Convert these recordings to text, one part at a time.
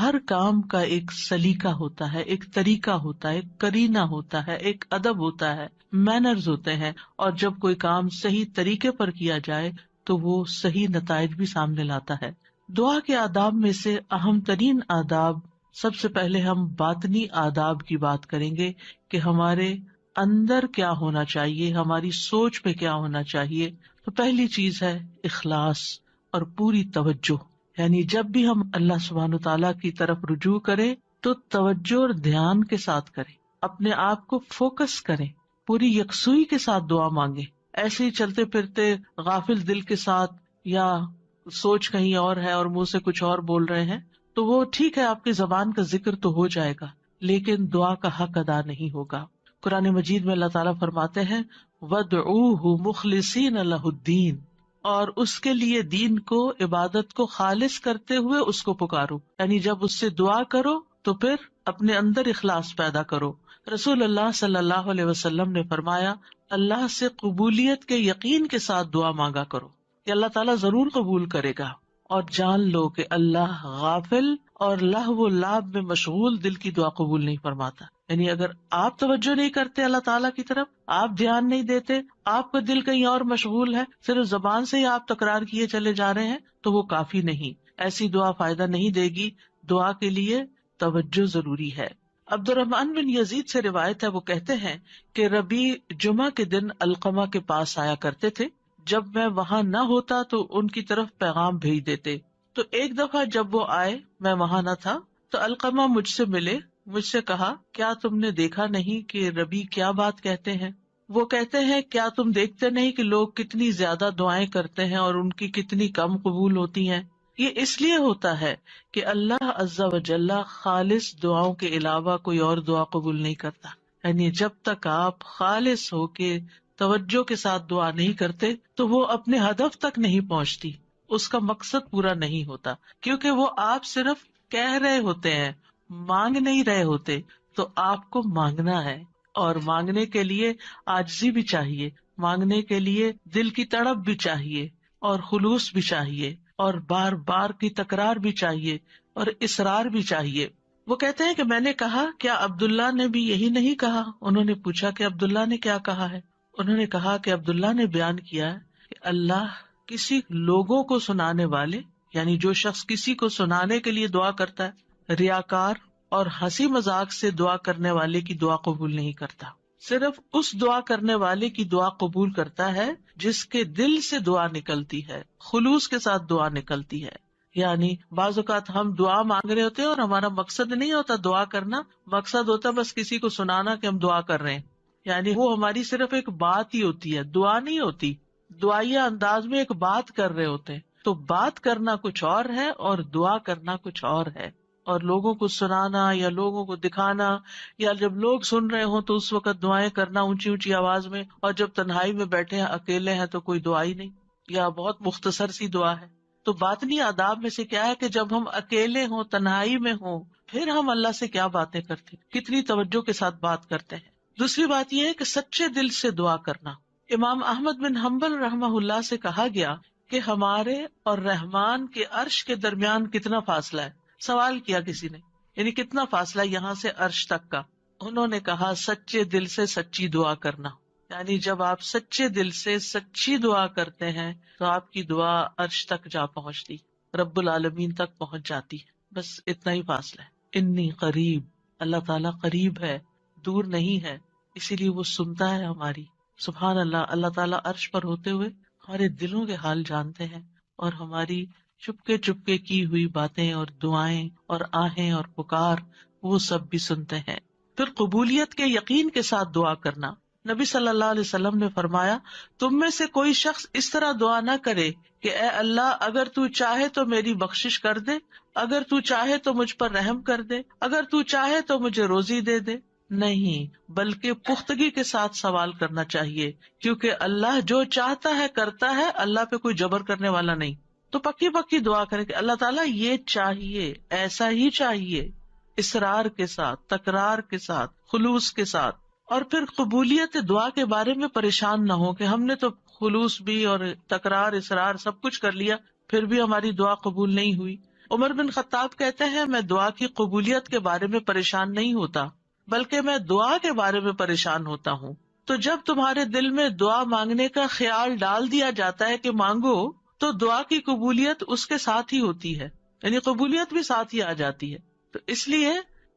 ہر کام کا ایک سلیقہ ہوتا ہے، ایک طریقہ ہوتا ہے، ایک قرینہ ہوتا ہے، ایک ادب ہوتا ہے، مینرز ہوتے ہیں، اور جب کوئی کام صحیح طریقے پر کیا جائے تو وہ صحیح نتائج بھی سامنے لاتا ہے۔ دعا کے آداب میں سے اہم ترین آداب، سب سے پہلے ہم باطنی آداب کی بات کریں گے کہ ہمارے اندر کیا ہونا چاہیے، ہماری سوچ پہ کیا ہونا چاہیے۔ تو پہلی چیز ہے اخلاص اور پوری توجہ، یعنی جب بھی ہم اللہ سبحانہ تعالیٰ کی طرف رجوع کریں تو توجہ اور دھیان کے ساتھ کریں، اپنے آپ کو فوکس کریں، پوری یکسوئی کے ساتھ دعا مانگیں۔ ایسے ہی چلتے پھرتے غافل دل کے ساتھ، یا سوچ کہیں اور ہے اور منہ سے کچھ اور بول رہے ہیں، تو وہ ٹھیک ہے، آپ کی زبان کا ذکر تو ہو جائے گا لیکن دعا کا حق ادا نہیں ہوگا۔ قرآن مجید میں اللہ تعالیٰ فرماتے ہیں وَادْعُوهُ مُخْلِصِينَ لَهُ الدِّينَ، اور اس کے لیے دین کو، عبادت کو خالص کرتے ہوئے اس کو پکارو، یعنی جب اس سے دعا کرو تو پھر اپنے اندر اخلاص پیدا کرو۔ رسول اللہ صلی اللہ علیہ وسلم نے فرمایا اللہ سے قبولیت کے یقین کے ساتھ دعا مانگا کرو کہ اللہ تعالیٰ ضرور قبول کرے گا، اور جان لو کہ اللہ غافل اور لہو و لعب میں مشغول دل کی دعا قبول نہیں فرماتا۔ یعنی اگر آپ توجہ نہیں کرتے اللہ تعالیٰ کی طرف، آپ دھیان نہیں دیتے، آپ کا دل کہیں اور مشغول ہے، صرف زبان سے ہی آپ تکرار کیے چلے جا رہے ہیں، تو وہ کافی نہیں، ایسی دعا فائدہ نہیں دے گی۔ دعا کے لیے توجہ ضروری ہے۔ عبد الرحمن بن یزید سے روایت ہے، وہ کہتے ہیں کہ ربیع جمعہ کے دن علقمہ کے پاس آیا کرتے تھے، جب میں وہاں نہ ہوتا تو ان کی طرف پیغام بھیج دیتے۔ تو ایک دفعہ جب وہ آئے، میں وہاں نہ تھا، تو علقمہ مجھ سے ملے، مجھ سے کہا کیا تم نے دیکھا نہیں کہ ربیع کیا بات کہتے ہیں؟ وہ کہتے ہیں کیا تم دیکھتے نہیں کہ لوگ کتنی زیادہ دعائیں کرتے ہیں اور ان کی کتنی کم قبول ہوتی ہیں؟ یہ اس لیے ہوتا ہے کہ اللہ عز و جل خالص دعاؤں کے علاوہ کوئی اور دعا قبول نہیں کرتا۔ یعنی جب تک آپ خالص ہو کے توجہ کے ساتھ دعا نہیں کرتے تو وہ اپنے ہدف تک نہیں پہنچتی، اس کا مقصد پورا نہیں ہوتا، کیونکہ وہ آپ صرف کہہ رہے ہوتے ہیں، مانگ نہیں رہے ہوتے۔ تو آپ کو مانگنا ہے، اور مانگنے کے لیے عاجزی بھی چاہیے، مانگنے کے لیے دل کی تڑپ بھی چاہیے، اور خلوص بھی چاہیے، اور بار بار کی تکرار بھی چاہیے، اور اصرار بھی چاہیے۔ وہ کہتے ہیں کہ میں نے کہا کیا عبداللہ نے بھی یہی نہیں کہا؟ انہوں نے پوچھا کہ عبداللہ نے کیا کہا ہے؟ انہوں نے کہا کہ عبداللہ نے بیان کیا ہے کہ اللہ کسی لوگوں کو سنانے والے، یعنی جو شخص کسی کو سنانے کے لیے دعا کرتا ہے، ریاکار اور ہنسی مذاق سے دعا کرنے والے کی دعا قبول نہیں کرتا، صرف اس دعا کرنے والے کی دعا قبول کرتا ہے جس کے دل سے دعا نکلتی ہے، خلوص کے ساتھ دعا نکلتی ہے۔ یعنی بعض اوقات ہم دعا مانگ رہے ہوتے ہیں اور ہمارا مقصد نہیں ہوتا دعا کرنا، مقصد ہوتا بس کسی کو سنانا کہ ہم دعا کر رہے ہیں، یعنی وہ ہماری صرف ایک بات ہی ہوتی ہے، دعا نہیں ہوتی، دعائیہ انداز میں ایک بات کر رہے ہوتے ہیں۔ تو بات کرنا کچھ اور ہے اور دعا کرنا کچھ اور ہے، اور لوگوں کو سنانا یا لوگوں کو دکھانا، یا جب لوگ سن رہے ہوں تو اس وقت دعائیں کرنا اونچی اونچی آواز میں، اور جب تنہائی میں بیٹھے ہیں، اکیلے ہیں، تو کوئی دعا ہی نہیں، یا بہت مختصر سی دعا ہے۔ تو باطنی آداب میں سے کیا ہے کہ جب ہم اکیلے ہوں، تنہائی میں ہوں، پھر ہم اللہ سے کیا باتیں کرتے ہیں، کتنی توجہ کے ساتھ بات کرتے ہیں۔ دوسری بات یہ ہے کہ سچے دل سے دعا کرنا۔ امام احمد بن حنبل رحمہ اللہ سے کہا گیا کہ ہمارے اور رحمان کے عرش کے درمیان کتنا فاصلہ ہے؟ سوال کیا کسی نے، یعنی کتنا فاصلہ یہاں سے عرش تک کا؟ انہوں نے کہا سچے دل سے سچی دعا کرنا، یعنی جب آپ سچے دل سے سچی دعا کرتے ہیں تو آپ کی دعا عرش تک جا پہنچتی، رب العالمین تک پہنچ جاتی ہے، بس اتنا ہی فاصلہ ہے۔ انی قریب، اللہ تعالیٰ قریب ہے، دور نہیں ہے، اسی لیے وہ سنتا ہے ہماری۔ سبحان اللہ، اللہ تعالیٰ عرش پر ہوتے ہوئے ہمارے دلوں کے حال جانتے ہیں، اور ہماری چپکے چپکے کی ہوئی باتیں اور دعائیں اور آہیں اور پکار وہ سب بھی سنتے ہیں۔ پھر قبولیت کے یقین کے ساتھ دعا کرنا۔ نبی صلی اللہ علیہ وسلم نے فرمایا تم میں سے کوئی شخص اس طرح دعا نہ کرے کہ اے اللہ اگر تو چاہے تو میری بخشش کر دے، اگر تو چاہے تو مجھ پر رحم کر دے، اگر تو چاہے تو مجھے روزی دے دے۔ نہیں، بلکہ پختگی کے ساتھ سوال کرنا چاہیے، کیونکہ اللہ جو چاہتا ہے کرتا ہے، اللہ پہ کوئی جبر کرنے والا نہیں۔ تو پکی پکی دعا کرے کہ اللہ تعالیٰ یہ چاہیے، ایسا ہی چاہیے، اصرار کے ساتھ، تکرار کے ساتھ، خلوص کے ساتھ۔ اور پھر قبولیت دعا کے بارے میں پریشان نہ ہو کہ ہم نے تو خلوص بھی اور تکرار، اصرار سب کچھ کر لیا، پھر بھی ہماری دعا قبول نہیں ہوئی۔ عمر بن خطاب کہتے ہیں میں دعا کی قبولیت کے بارے میں پریشان نہیں ہوتا بلکہ میں دعا کے بارے میں پریشان ہوتا ہوں. تو جب تمہارے دل میں دعا مانگنے کا خیال ڈال دیا جاتا ہے کہ مانگو، تو دعا کی قبولیت اس کے ساتھ ہی ہوتی ہے، یعنی قبولیت بھی ساتھ ہی آ جاتی ہے. تو اس لیے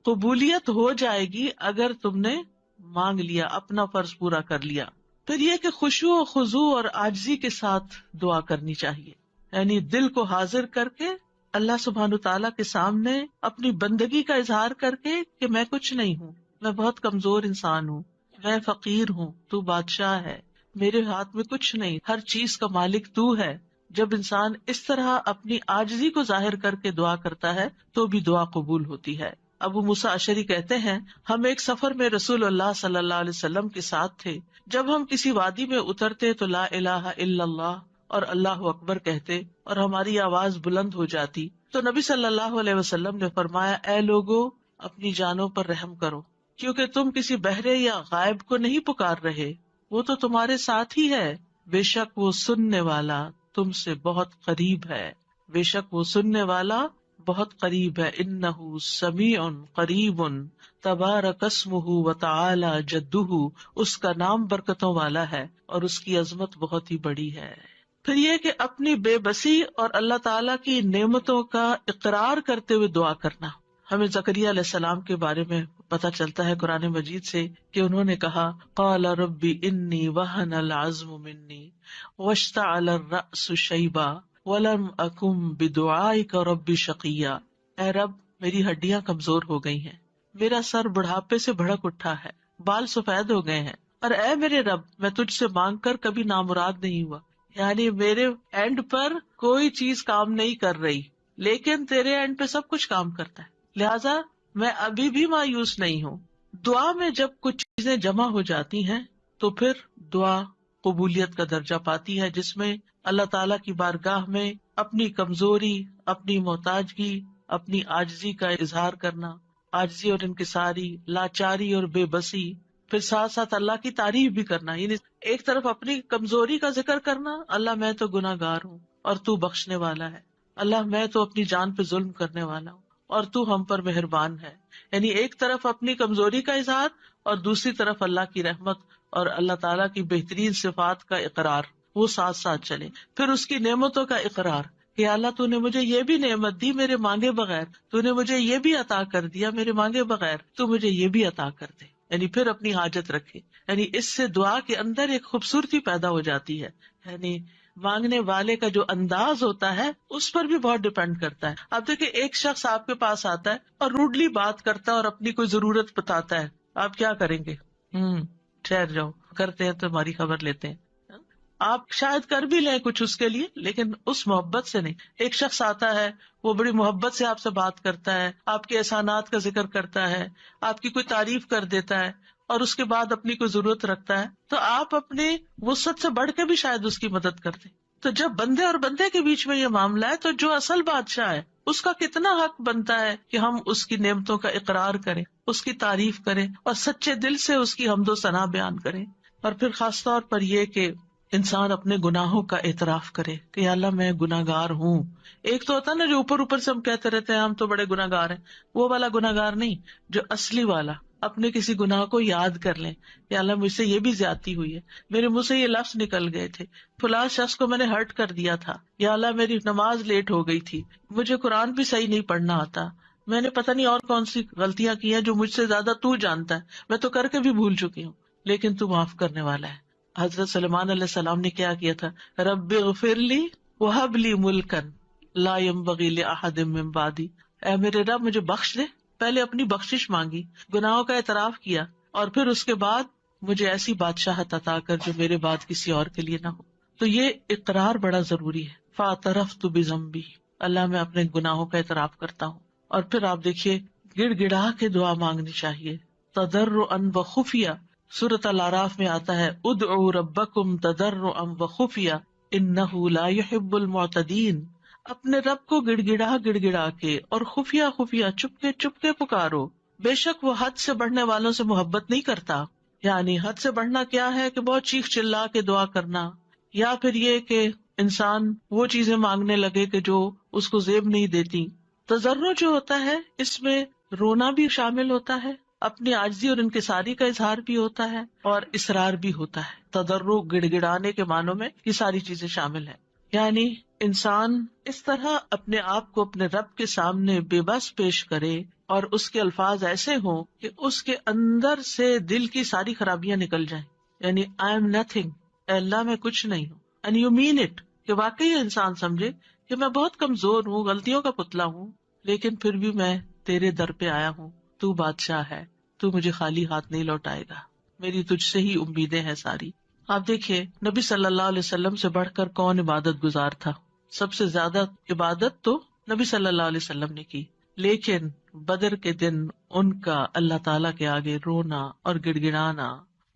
قبولیت ہو جائے گی اگر تم نے مانگ لیا، اپنا فرض پورا کر لیا. پھر یہ کہ خشوع و خضوع اور عاجزی کے ساتھ دعا کرنی چاہیے، یعنی دل کو حاضر کر کے اللہ سبحانہ تعالیٰ کے سامنے اپنی بندگی کا اظہار کر کے کہ میں کچھ نہیں ہوں، میں بہت کمزور انسان ہوں، میں فقیر ہوں، تو بادشاہ ہے، میرے ہاتھ میں کچھ نہیں، ہر چیز کا مالک تو ہے. جب انسان اس طرح اپنی عاجزی کو ظاہر کر کے دعا کرتا ہے تو بھی دعا قبول ہوتی ہے. ابو موسیٰ اشعری کہتے ہیں ہم ایک سفر میں رسول اللہ صلی اللہ علیہ وسلم کے ساتھ تھے. جب ہم کسی وادی میں اترتے تو لا الہ الا اللہ اور اللہ اکبر کہتے اور ہماری آواز بلند ہو جاتی تو نبی صلی اللہ علیہ وسلم نے فرمایا اے لوگو اپنی جانوں پر رحم کرو، کیونکہ تم کسی بہرے یا غائب کو نہیں پکار رہے، وہ تو تمہارے ساتھ ہی ہے، بے شک وہ سننے والا تم سے بہت قریب ہے، بے شک وہ سننے والا بہت قریب ہے. انہ سمیع قریب تبارک اسمہ وتعالی جدہ، اس کا نام برکتوں والا ہے اور اس کی عظمت بہت ہی بڑی ہے. پھر یہ کہ اپنی بے بسی اور اللہ تعالیٰ کی نعمتوں کا اقرار کرتے ہوئے دعا کرنا. ہمیں زکریا علیہ السلام کے بارے میں پتہ چلتا ہے قرآن مجید سے کہ انہوں نے کہا قال ربی انی وہن العظم منی واشتعل الرأس شیبا ولم اکن بدعائک ربی شقیا. اے رب میری ہڈیاں کمزور ہو گئی ہیں، میرا سر بڑھاپے سے بھڑک اٹھا ہے، بال سفید ہو گئے ہیں، اور اے میرے رب میں تجھ سے مانگ کر کبھی نامراد نہیں ہوا. یعنی میرے اینڈ پر کوئی چیز کام نہیں کر رہی، لیکن تیرے اینڈ پہ سب کچھ کام کرتا ہے، لہذا میں ابھی بھی مایوس نہیں ہوں. دعا میں جب کچھ چیزیں جمع ہو جاتی ہیں تو پھر دعا قبولیت کا درجہ پاتی ہے، جس میں اللہ تعالیٰ کی بارگاہ میں اپنی کمزوری، اپنی محتاجگی، اپنی عاجزی کا اظہار کرنا، عاجزی اور انکساری، لاچاری اور بے بسی، پھر ساتھ ساتھ اللہ کی تعریف بھی کرنا. یعنی ایک طرف اپنی کمزوری کا ذکر کرنا، اللہ میں تو گناہ گار ہوں اور تو بخشنے والا ہے، اللہ میں تو اپنی جان پہ ظلم کرنے والا ہوں اور تو ہم پر مہربان ہے. یعنی ایک طرف اپنی کمزوری کا اظہار اور دوسری طرف اللہ کی رحمت اور اللہ تعالیٰ کی بہترین صفات کا اقرار، وہ ساتھ ساتھ چلے. پھر اس کی نعمتوں کا اقرار کہ اللہ تو نے مجھے یہ بھی نعمت دی میرے مانگے بغیر، تو نے مجھے یہ بھی عطا کر دیا میرے مانگے بغیر، تو مجھے یہ بھی عطا کر دے. یعنی پھر اپنی حاجت رکھے. یعنی اس سے دعا کے اندر ایک خوبصورتی پیدا ہو جاتی ہے. یعنی مانگنے والے کا جو انداز ہوتا ہے اس پر بھی بہت ڈپینڈ کرتا ہے. اب دیکھیں ایک شخص آپ کے پاس آتا ہے اور روڈلی بات کرتا ہے اور اپنی کوئی ضرورت بتاتا ہے، آپ کیا کریں گے؟ ٹھہر جاؤ، کرتے ہیں تو ہماری خبر لیتے ہیں. آپ شاید کر بھی لیں کچھ اس کے لیے، لیکن اس محبت سے نہیں. ایک شخص آتا ہے، وہ بڑی محبت سے آپ سے بات کرتا ہے، آپ کے احسانات کا ذکر کرتا ہے، آپ کی کوئی تعریف کر دیتا ہے اور اس کے بعد اپنی کوئی ضرورت رکھتا ہے، تو آپ اپنی وسعت سے بڑھ کے بھی شاید اس کی مدد کرتے. تو جب بندے اور بندے کے بیچ میں یہ معاملہ ہے تو جو اصل بادشاہ ہے اس کا کتنا حق بنتا ہے کہ ہم اس کی نعمتوں کا اقرار کریں، اس کی تعریف کریں اور سچے دل سے اس کی حمد و ثنا بیان کریں. اور پھر خاص طور پر یہ کہ انسان اپنے گناہوں کا اعتراف کرے کہ یا اللہ میں گناہ گار ہوں. ایک تو ہوتا نا جو اوپر اوپر سے ہم کہتے رہتے ہیں ہم تو بڑے گناہ گار ہیں، وہ والا گناہ گار نہیں، جو اصلی والا اپنے کسی گناہ کو یاد کر لیں، یا اللہ مجھ سے یہ بھی زیادتی ہوئی ہے، میرے منہ سے یہ لفظ نکل گئے تھے، فلاں شخص کو میں نے ہرٹ کر دیا تھا، یا اللہ میری نماز لیٹ ہو گئی تھی، مجھے قرآن بھی صحیح نہیں پڑھنا آتا، میں نے پتہ نہیں اور کون سی غلطیاں کی ہیں جو مجھ سے زیادہ تو جانتا ہے، میں تو کر کے بھی بھول چکی ہوں، لیکن تو معاف کرنے والا ہے. حضرت سلیمان علیہ السلام نے کیا کیا تھا؟ رب اغفر لی وہب لی ملکا لا ينبغی لأحد من بعدی، اے میرے رب مجھے بخش دے. پہلے اپنی بخشش مانگی، گناہوں کا اعتراف کیا، اور پھر اس کے بعد مجھے ایسی بادشاہت عطا کر جو میرے بعد کسی اور کے لیے نہ ہو. تو یہ اقرار بڑا ضروری ہے. فاعترفت بذنبی، اللہ میں اپنے گناہوں کا اعتراف کرتا ہوں. اور پھر آپ دیکھیے گڑ گڑا کے دعا مانگنی چاہیے، تضرعا وخفیہ. سورۃ الاعراف میں آتا ہے ادعوا ربکم تضرعا وخفیہ انہ لا يحب المعتدین. اپنے رب کو گڑ گڑا کے اور خفیہ خفیہ چپ کے پکارو، بے شک وہ حد سے بڑھنے والوں سے محبت نہیں کرتا. یعنی حد سے بڑھنا کیا ہے کہ بہت چیخ چلا کے دعا کرنا، یا پھر یہ کہ انسان وہ چیزیں مانگنے لگے کہ جو اس کو زیب نہیں دیتی، تضرع جو ہوتا ہے اس میں رونا بھی شامل ہوتا ہے، اپنی عاجزی اور انکساری کا اظہار بھی ہوتا ہے، اور اصرار بھی ہوتا ہے. تضرع گڑ گڑانے کے معنوں میں یہ ساری چیزیں شامل ہیں. یعنی انسان اس طرح اپنے آپ کو اپنے رب کے سامنے بے بس پیش کرے اور اس کے الفاظ ایسے ہوں کہ اس کے اندر سے دل کی ساری خرابیاں نکل جائیں. یعنی آئی ایم نتھنگ، اے اللہ میں کچھ نہیں ہوں. اینڈ یو مین اٹ، کہ واقعی انسان سمجھے کہ میں بہت کمزور ہوں، غلطیوں کا پتلا ہوں، لیکن پھر بھی میں تیرے در پہ آیا ہوں. تو بادشاہ ہے، تو مجھے خالی ہاتھ نہیں لوٹائے گا، میری تجھ سے ہی امیدیں ہیں ساری. آپ دیکھیے نبی صلی اللہ علیہ وسلم سے بڑھ کر کون عبادت گزار تھا؟ سب سے زیادہ عبادت تو نبی صلی اللہ علیہ وسلم نے کی، لیکن بدر کے دن ان کا اللہ تعالیٰ کے آگے رونا اور گڑ گڑانا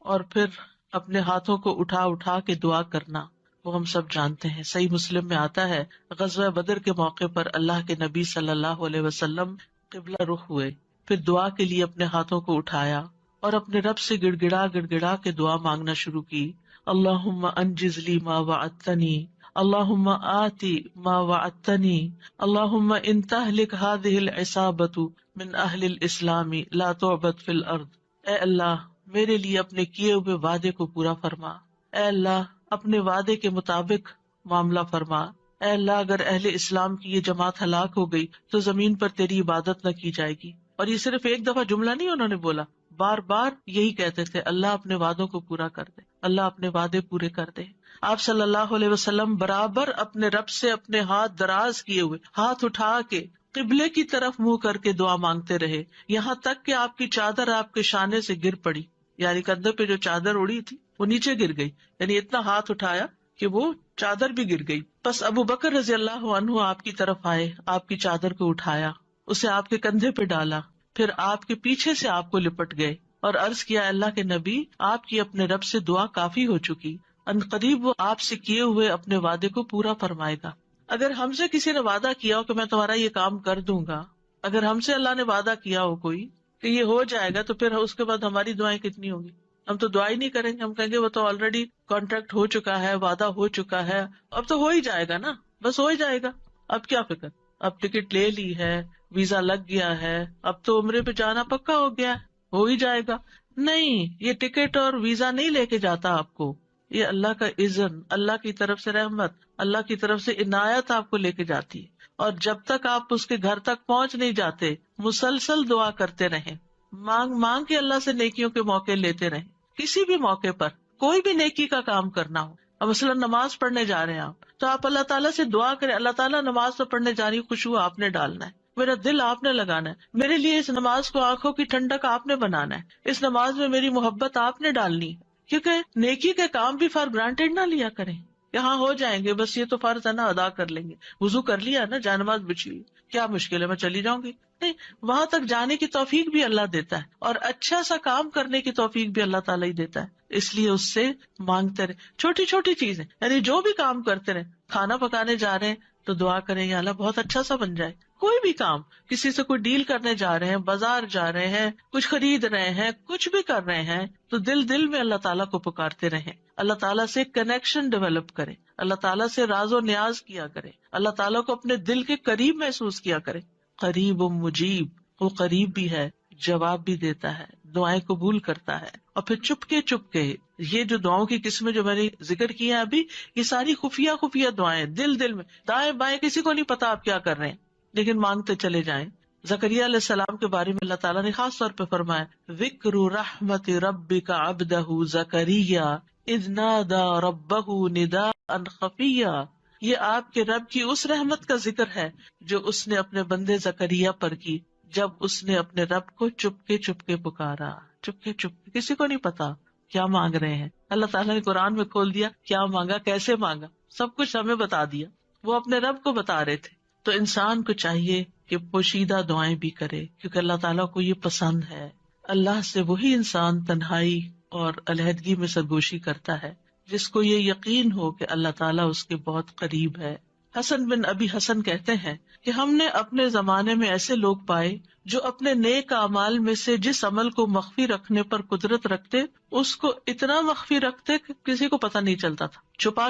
اور پھر اپنے ہاتھوں کو اٹھا اٹھا کے دعا کرنا وہ ہم سب جانتے ہیں. صحیح مسلم میں آتا ہے غزوہ بدر کے موقع پر اللہ کے نبی صلی اللہ علیہ وسلم قبلہ رخ ہوئے، پھر دعا کے لیے اپنے ہاتھوں کو اٹھایا اور اپنے رب سے گڑ گڑا کے دعا مانگنا شروع کی. اللہم انجز لی ما وعدتنی، اللہم آتی ما وعدتنی، اللہم ان تہلک ہذہ العصابۃ من اہل الاسلام لا تعبد فی الارض. اے اللہ میرے لیے اپنے کیے ہوئے وعدے کو پورا فرما، اے اللہ اپنے وعدے کے مطابق معاملہ فرما. اے اللہ اگر اہل اسلام کی یہ جماعت ہلاک ہو گئی تو زمین پر تیری عبادت نہ کی جائے گی. اور یہ صرف ایک دفعہ جملہ نہیں انہوں نے بولا، بار بار یہی کہتے تھے اللہ اپنے وعدوں کو پورا کر دے، اللہ اپنے وعدے پورے کر دے. آپ صلی اللہ علیہ وسلم برابر اپنے رب سے اپنے ہاتھ دراز کیے ہوئے، ہاتھ اٹھا کے قبلے کی طرف منہ کر کے دعا مانگتے رہے، یہاں تک کہ آپ کی چادر آپ کے شانے سے گر پڑی. یعنی کندھے پہ جو چادر اڑی تھی وہ نیچے گر گئی، یعنی اتنا ہاتھ اٹھایا کہ وہ چادر بھی گر گئی. بس ابو بکر رضی اللہ عنہ آپ کی طرف آئے، آپ کی چادر کو اٹھایا، اسے آپ کے کندھے پہ ڈالا، پھر آپ کے پیچھے سے آپ کو لپٹ گئے اور عرض کیا اللہ کے نبی آپ کی اپنے رب سے دعا کافی ہو چکی، ان قریب وہ آپ سے کیے ہوئے اپنے وعدے کو پورا فرمائے گا. اگر ہم سے کسی نے وعدہ کیا ہو کہ میں تمہارا یہ کام کر دوں گا، اگر ہم سے اللہ نے وعدہ کیا ہو کوئی کہ یہ ہو جائے گا، تو پھر اس کے بعد ہماری دعائیں کتنی ہوگی؟ ہم تو دعا ہی نہیں کریں گے، ہم کہیں گے وہ تو آلریڈی کانٹریکٹ ہو چکا ہے، وعدہ ہو چکا ہے، اب تو ہو ہی جائے گا نا، بس ہو ہی جائے گا، اب کیا فکر، اب ٹکٹ لے لی ہے، ویزا لگ گیا ہے، اب تو عمرے پہ جانا پکا ہو گیا، ہو ہی جائے گا. نہیں، یہ ٹکٹ اور ویزا نہیں لے کے جاتا آپ کو، یہ اللہ کا اذن، اللہ کی طرف سے رحمت، اللہ کی طرف سے عنایت آپ کو لے کے جاتی ہے. اور جب تک آپ اس کے گھر تک پہنچ نہیں جاتے مسلسل دعا کرتے رہیں، مانگ مانگ کے اللہ سے نیکیوں کے موقع لیتے رہیں. کسی بھی موقع پر کوئی بھی نیکی کا کام کرنا ہو، اب مثلا نماز پڑھنے جا رہے ہیں آپ، تو آپ اللہ تعالیٰ سے دعا کریں، اللہ تعالیٰ نماز تو پڑھنے جا رہی ہوں، خوشبو آپ نے ڈالنا ہے، میرا دل آپ نے لگانا ہے، میرے لیے اس نماز کو آنکھوں کی ٹھنڈک آپ نے بنانا ہے، اس نماز میں میری محبت آپ نے ڈالنی ہے. کیونکہ نیکی کے کام بھی فار گرانٹیڈ نہ لیا کریں، یہاں ہو جائیں گے، بس یہ تو فرض ہے نا، ادا کر لیں گے، وضو کر لیا نا، جانماز بچھی ہوئی، کیا مشکل ہے، میں چلی جاؤں گی. نہیں، وہاں تک جانے کی توفیق بھی اللہ دیتا ہے، اور اچھا سا کام کرنے کی توفیق بھی اللہ تعالیٰ ہی دیتا ہے. اس لیے اس سے مانگتے رہے، چھوٹی چھوٹی چیزیں، یعنی جو بھی کام کرتے رہے، کھانا پکانے جا رہے ہیں تو دعا کریں یا اللہ بہت اچھا سا بن جائے. کوئی بھی کام، کسی سے کوئی ڈیل کرنے جا رہے ہیں، بازار جا رہے ہیں، کچھ خرید رہے ہیں، کچھ بھی کر رہے ہیں، تو دل دل میں اللہ تعالیٰ کو پکارتے رہیں، اللہ تعالیٰ سے کنیکشن ڈیولپ کریں، اللہ تعالیٰ سے راز و نیاز کیا کریں، اللہ تعالیٰ کو اپنے دل کے قریب محسوس کیا کریں. قریب مجیب، وہ قریب بھی ہے، جواب بھی دیتا ہے، دعائیں قبول کرتا ہے. اور پھر چپ کے یہ جو دعاؤں کی قسمیں جو میں نے ذکر کی ہیں ابھی، یہ ساری خفیہ دعائیں، دل دل میں، دائیں بائیں کسی کو نہیں پتا آپ کیا کر رہے ہیں، لیکن مانگتے چلے جائیں. زکریا علیہ السلام کے بارے میں اللہ تعالیٰ نے خاص طور پہ فرمایا، ذکر رحمت ربک عبدہ زکریا اذ نادى ربہ نداء خفیا. یہ آپ کے رب کی اس رحمت کا ذکر ہے جو اس نے اپنے بندے زکریا پر کی، جب اس نے اپنے رب کو چپ کے پکارا، چپ کے کسی کو نہیں پتا کیا مانگ رہے ہیں. اللہ تعالیٰ نے قرآن میں کھول دیا کیا مانگا، کیسے مانگا، سب کچھ ہمیں بتا دیا، وہ اپنے رب کو بتا رہے تھے. تو انسان کو چاہیے کہ پوشیدہ دعائیں بھی کرے، کیونکہ اللہ تعالیٰ کو یہ پسند ہے. اللہ سے وہی انسان تنہائی اور علیحدگی میں سرگوشی کرتا ہے جس کو یہ یقین ہو کہ اللہ تعالیٰ اس کے بہت قریب ہے. حسن بن ابی حسن کہتے ہیں کہ ہم نے اپنے زمانے میں ایسے لوگ پائے جو اپنے نیک اعمال میں سے جس عمل کو مخفی رکھنے پر قدرت رکھتے اس کو اتنا مخفی رکھتے کہ کسی کو پتہ نہیں چلتا تھا،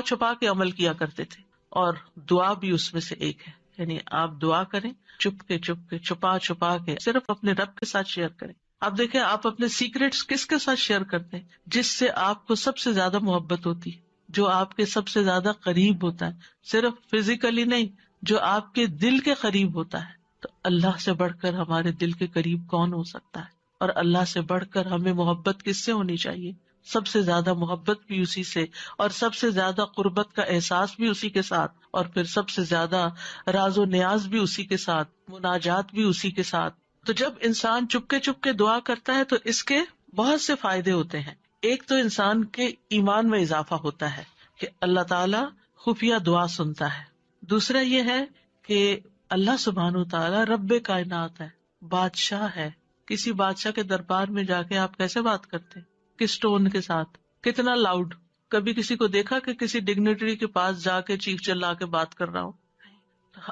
چھپا کے عمل کیا کرتے تھے، اور دعا بھی اس میں سے ایک ہے. یعنی آپ دعا کریں چپ کے چھپا چھپا کے، صرف اپنے رب کے ساتھ شیئر کریں. آپ دیکھیں آپ اپنے سیکریٹس کس کے ساتھ شیئر کرتے ہیں؟ جس سے آپ کو سب سے زیادہ محبت ہوتی ہے، جو آپ کے سب سے زیادہ قریب ہوتا ہے، صرف فزیکلی نہیں، جو آپ کے دل کے قریب ہوتا ہے. تو اللہ سے بڑھ کر ہمارے دل کے قریب کون ہو سکتا ہے؟ اور اللہ سے بڑھ کر ہمیں محبت کس سے ہونی چاہیے؟ سب سے زیادہ محبت بھی اسی سے، اور سب سے زیادہ قربت کا احساس بھی اسی کے ساتھ، اور پھر سب سے زیادہ راز و نیاز بھی اسی کے ساتھ، مناجات بھی اسی کے ساتھ. تو جب انسان چپ کے دعا کرتا ہے تو اس کے بہت سے فائدے ہوتے ہیں. ایک تو انسان کے ایمان میں اضافہ ہوتا ہے کہ اللہ تعالیٰ خفیہ دعا سنتا ہے. دوسرا یہ ہے کہ اللہ سبحانہ وتعالیٰ رب کائنات ہے، بادشاہ ہے. کسی بادشاہ کے دربار میں جا کے آپ کیسے بات کرتے ہیں؟ کس ٹون کے ساتھ، کتنا لاؤڈ؟ کبھی کسی کو دیکھا کہ کسی ڈگنیٹری کے پاس جا کے چیخ چلا کے بات کر رہا ہو؟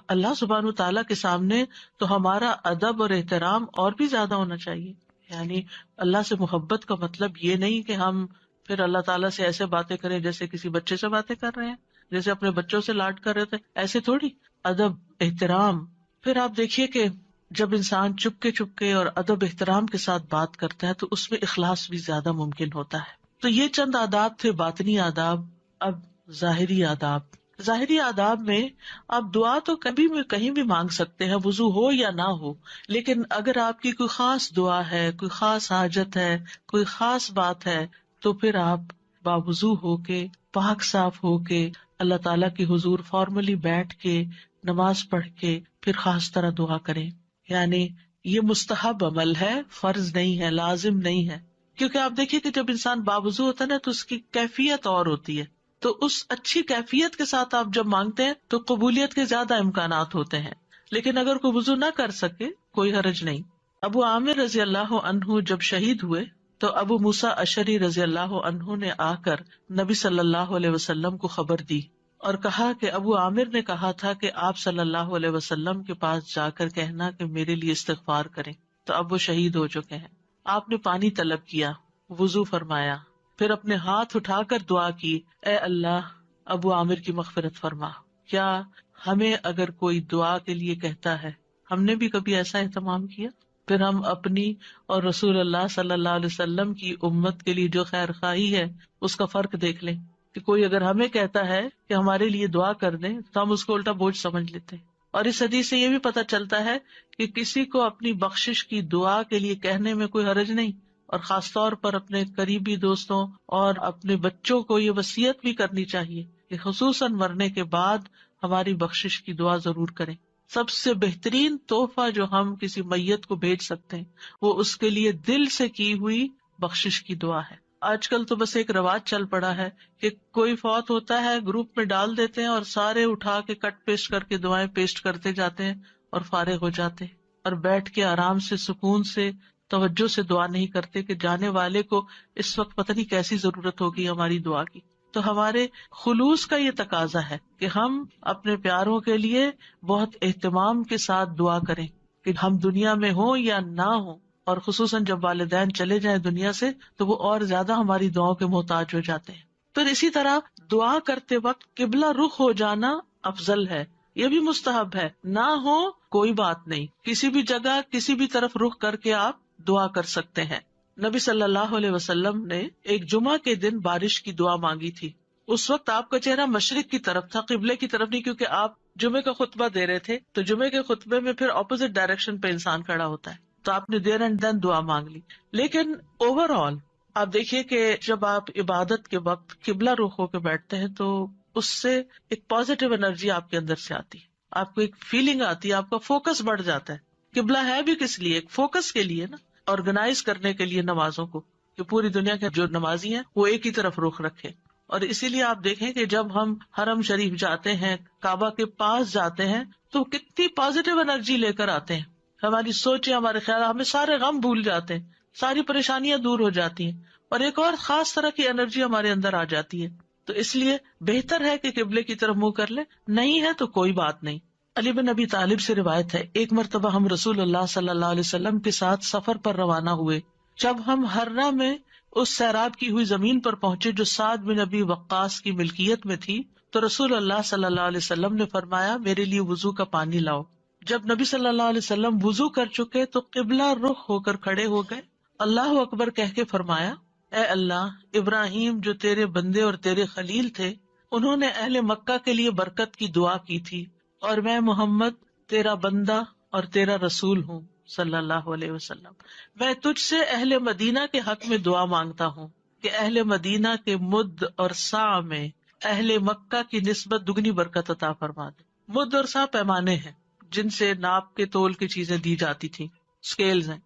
اللہ سبحانہ وتعالیٰ کے سامنے تو ہمارا ادب اور احترام اور بھی زیادہ ہونا چاہیے. یعنی اللہ سے محبت کا مطلب یہ نہیں کہ ہم پھر اللہ تعالیٰ سے ایسے باتیں کریں جیسے کسی بچے سے باتیں کر رہے ہیں، جیسے اپنے بچوں سے لاڈ کر رہے تھے، ایسے تھوڑی. ادب احترام. پھر آپ دیکھیے کہ جب انسان چپ کے اور ادب احترام کے ساتھ بات کرتا ہے تو اس میں اخلاص بھی زیادہ ممکن ہوتا ہے. تو یہ چند آداب تھے باطنی آداب. اب ظاہری آداب. ظاہری آداب میں آپ دعا تو کبھی بھی کہیں بھی مانگ سکتے ہیں، وضو ہو یا نہ ہو. لیکن اگر آپ کی کوئی خاص دعا ہے، کوئی خاص حاجت ہے، کوئی خاص بات ہے، تو پھر آپ باوضو ہو کے، پاک صاف ہو کے اللہ تعالیٰ کی حضور فارملی بیٹھ کے نماز پڑھ کے پھر خاص طرح دعا کریں. یعنی یہ مستحب عمل ہے، فرض نہیں ہے، لازم نہیں ہے. کیونکہ آپ دیکھیے کہ جب انسان باوضو ہوتا ہے نا تو اس کی کیفیت اور ہوتی ہے. تو اس اچھی کیفیت کے ساتھ آپ جب مانگتے ہیں تو قبولیت کے زیادہ امکانات ہوتے ہیں. لیکن اگر کوئی وضو نہ کر سکے کوئی حرج نہیں. ابو عامر رضی اللہ عنہ جب شہید ہوئے تو ابو موسیٰ اشعری رضی اللہ عنہ نے آ کر نبی صلی اللہ علیہ وسلم کو خبر دی اور کہا کہ ابو عامر نے کہا تھا کہ آپ صلی اللہ علیہ وسلم کے پاس جا کر کہنا کہ میرے لیے استغفار کریں. تو اب وہ شہید ہو چکے ہیں. آپ نے پانی طلب کیا، وضو فرمایا، پھر اپنے ہاتھ اٹھا کر دعا کی، اے اللہ ابو عامر کی مغفرت فرما. کیا ہمیں اگر کوئی دعا کے لیے کہتا ہے، ہم نے بھی کبھی ایسا اہتمام کیا؟ پھر ہم اپنی اور رسول اللہ صلی اللہ علیہ وسلم کی امت کے لیے جو خیر خواہی ہے اس کا فرق دیکھ لیں کہ کوئی اگر ہمیں کہتا ہے کہ ہمارے لیے دعا کر دیں تو ہم اس کو الٹا بوجھ سمجھ لیتے ہیں. اور اس حدیث سے یہ بھی پتہ چلتا ہے کہ کسی کو اپنی بخشش کی دعا کے لیے کہنے میں کوئی حرج نہیں، اور خاص طور پر اپنے قریبی دوستوں اور اپنے بچوں کو یہ وصیت بھی کرنی چاہیے کہ خصوصاً مرنے کے بعد ہماری بخشش کی دعا ضرور کریں. سب سے بہترین تحفہ جو ہم کسی میت کو بھیج سکتے ہیں وہ اس کے لیے دل سے کی ہوئی بخشش کی دعا ہے. آج کل تو بس ایک رواج چل پڑا ہے کہ کوئی فوت ہوتا ہے گروپ میں ڈال دیتے ہیں اور سارے اٹھا کے کٹ پیسٹ کر کے دعائیں پیسٹ کرتے جاتے ہیں اور فارغ ہو جاتے ہیں، اور بیٹھ کے آرام سے سکون سے توجہ سے دعا نہیں کرتے کہ جانے والے کو اس وقت پتہ نہیں کیسی ضرورت ہوگی ہماری دعا کی. تو ہمارے خلوص کا یہ تقاضا ہے کہ ہم اپنے پیاروں کے لیے بہت اہتمام کے ساتھ دعا کریں کہ ہم دنیا میں ہوں یا نہ ہوں، اور خصوصاً جب والدین چلے جائیں دنیا سے تو وہ اور زیادہ ہماری دعاؤں کے محتاج ہو جاتے ہیں. پھر اسی طرح دعا کرتے وقت قبلہ رخ ہو جانا افضل ہے، یہ بھی مستحب ہے. نہ ہو کوئی بات نہیں، کسی بھی جگہ کسی بھی طرف رخ کر کے آپ دعا کر سکتے ہیں. نبی صلی اللہ علیہ وسلم نے ایک جمعہ کے دن بارش کی دعا مانگی تھی. اس وقت آپ کا چہرہ مشرق کی طرف تھا، قبلے کی طرف نہیں، کیونکہ آپ جمعے کا خطبہ دے رہے تھے. تو جمعے کے خطبے میں پھر اپوزٹ ڈائریکشن پہ انسان کھڑا ہوتا ہے، تو آپ نے دیر اینڈ دین دعا مانگ لی. لیکن اوور آل آپ دیکھیے کہ جب آپ عبادت کے وقت قبلہ رخ ہو کے بیٹھتے ہیں تو اس سے ایک پازیٹیو انرجی آپ کے اندر سے آتی ہے، آپ کو ایک فیلنگ آتی ہے، آپ کا فوکس بڑھ جاتا ہے. قبلہ ہے بھی کس لیے؟ ایک فوکس کے لیے نا، آرگنائز کرنے کے لیے نمازوں کو، کہ پوری دنیا کے جو نمازی ہیں وہ ایک ہی طرف رخ رکھے. اور اسی لیے آپ دیکھیں کہ جب ہم حرم شریف جاتے ہیں، کعبہ کے پاس جاتے ہیں، تو کتنی پازیٹیو انرجی لے کر آتے ہیں. ہماری سوچیں، ہمارے خیال، ہمیں سارے غم بھول جاتے ہیں، ساری پریشانیاں دور ہو جاتی ہیں، اور ایک اور خاص طرح کی انرجی ہمارے اندر آ جاتی ہے. تو اس لیے بہتر ہے کہ قبلے کی طرف منہ کر لیں، نہیں ہے تو کوئی بات نہیں. علی بن ابی طالب سے روایت ہے، ایک مرتبہ ہم رسول اللہ صلی اللہ علیہ وسلم کے ساتھ سفر پر روانہ ہوئے. جب ہم ہرہ میں اس سیراب کی ہوئی زمین پر پہنچے جو سعد بن ابی وقاص کی ملکیت میں تھی، تو رسول اللہ صلی اللہ علیہ وسلم نے فرمایا میرے لیے وضو کا پانی لاؤ. جب نبی صلی اللہ علیہ وسلم وضو کر چکے تو قبلہ رخ ہو کر کھڑے ہو گئے. اللہ اکبر کہہ کے فرمایا اے اللہ ابراہیم جو تیرے بندے اور تیرے خلیل تھے انہوں نے اہل مکہ کے لیے برکت کی دعا کی تھی اور میں محمد تیرا بندہ اور تیرا رسول ہوں صلی اللہ علیہ وسلم. میں تجھ سے اہل مدینہ کے حق میں دعا مانگتا ہوں کہ اہل مدینہ کے مد اور سا میں اہل مکہ کی نسبت دگنی برکت عطا فرما دے. مد اور سا پیمانے ہیں جن سے ناپ کے تول کی چیزیں دی جاتی تھی، اسکیلز ہیں.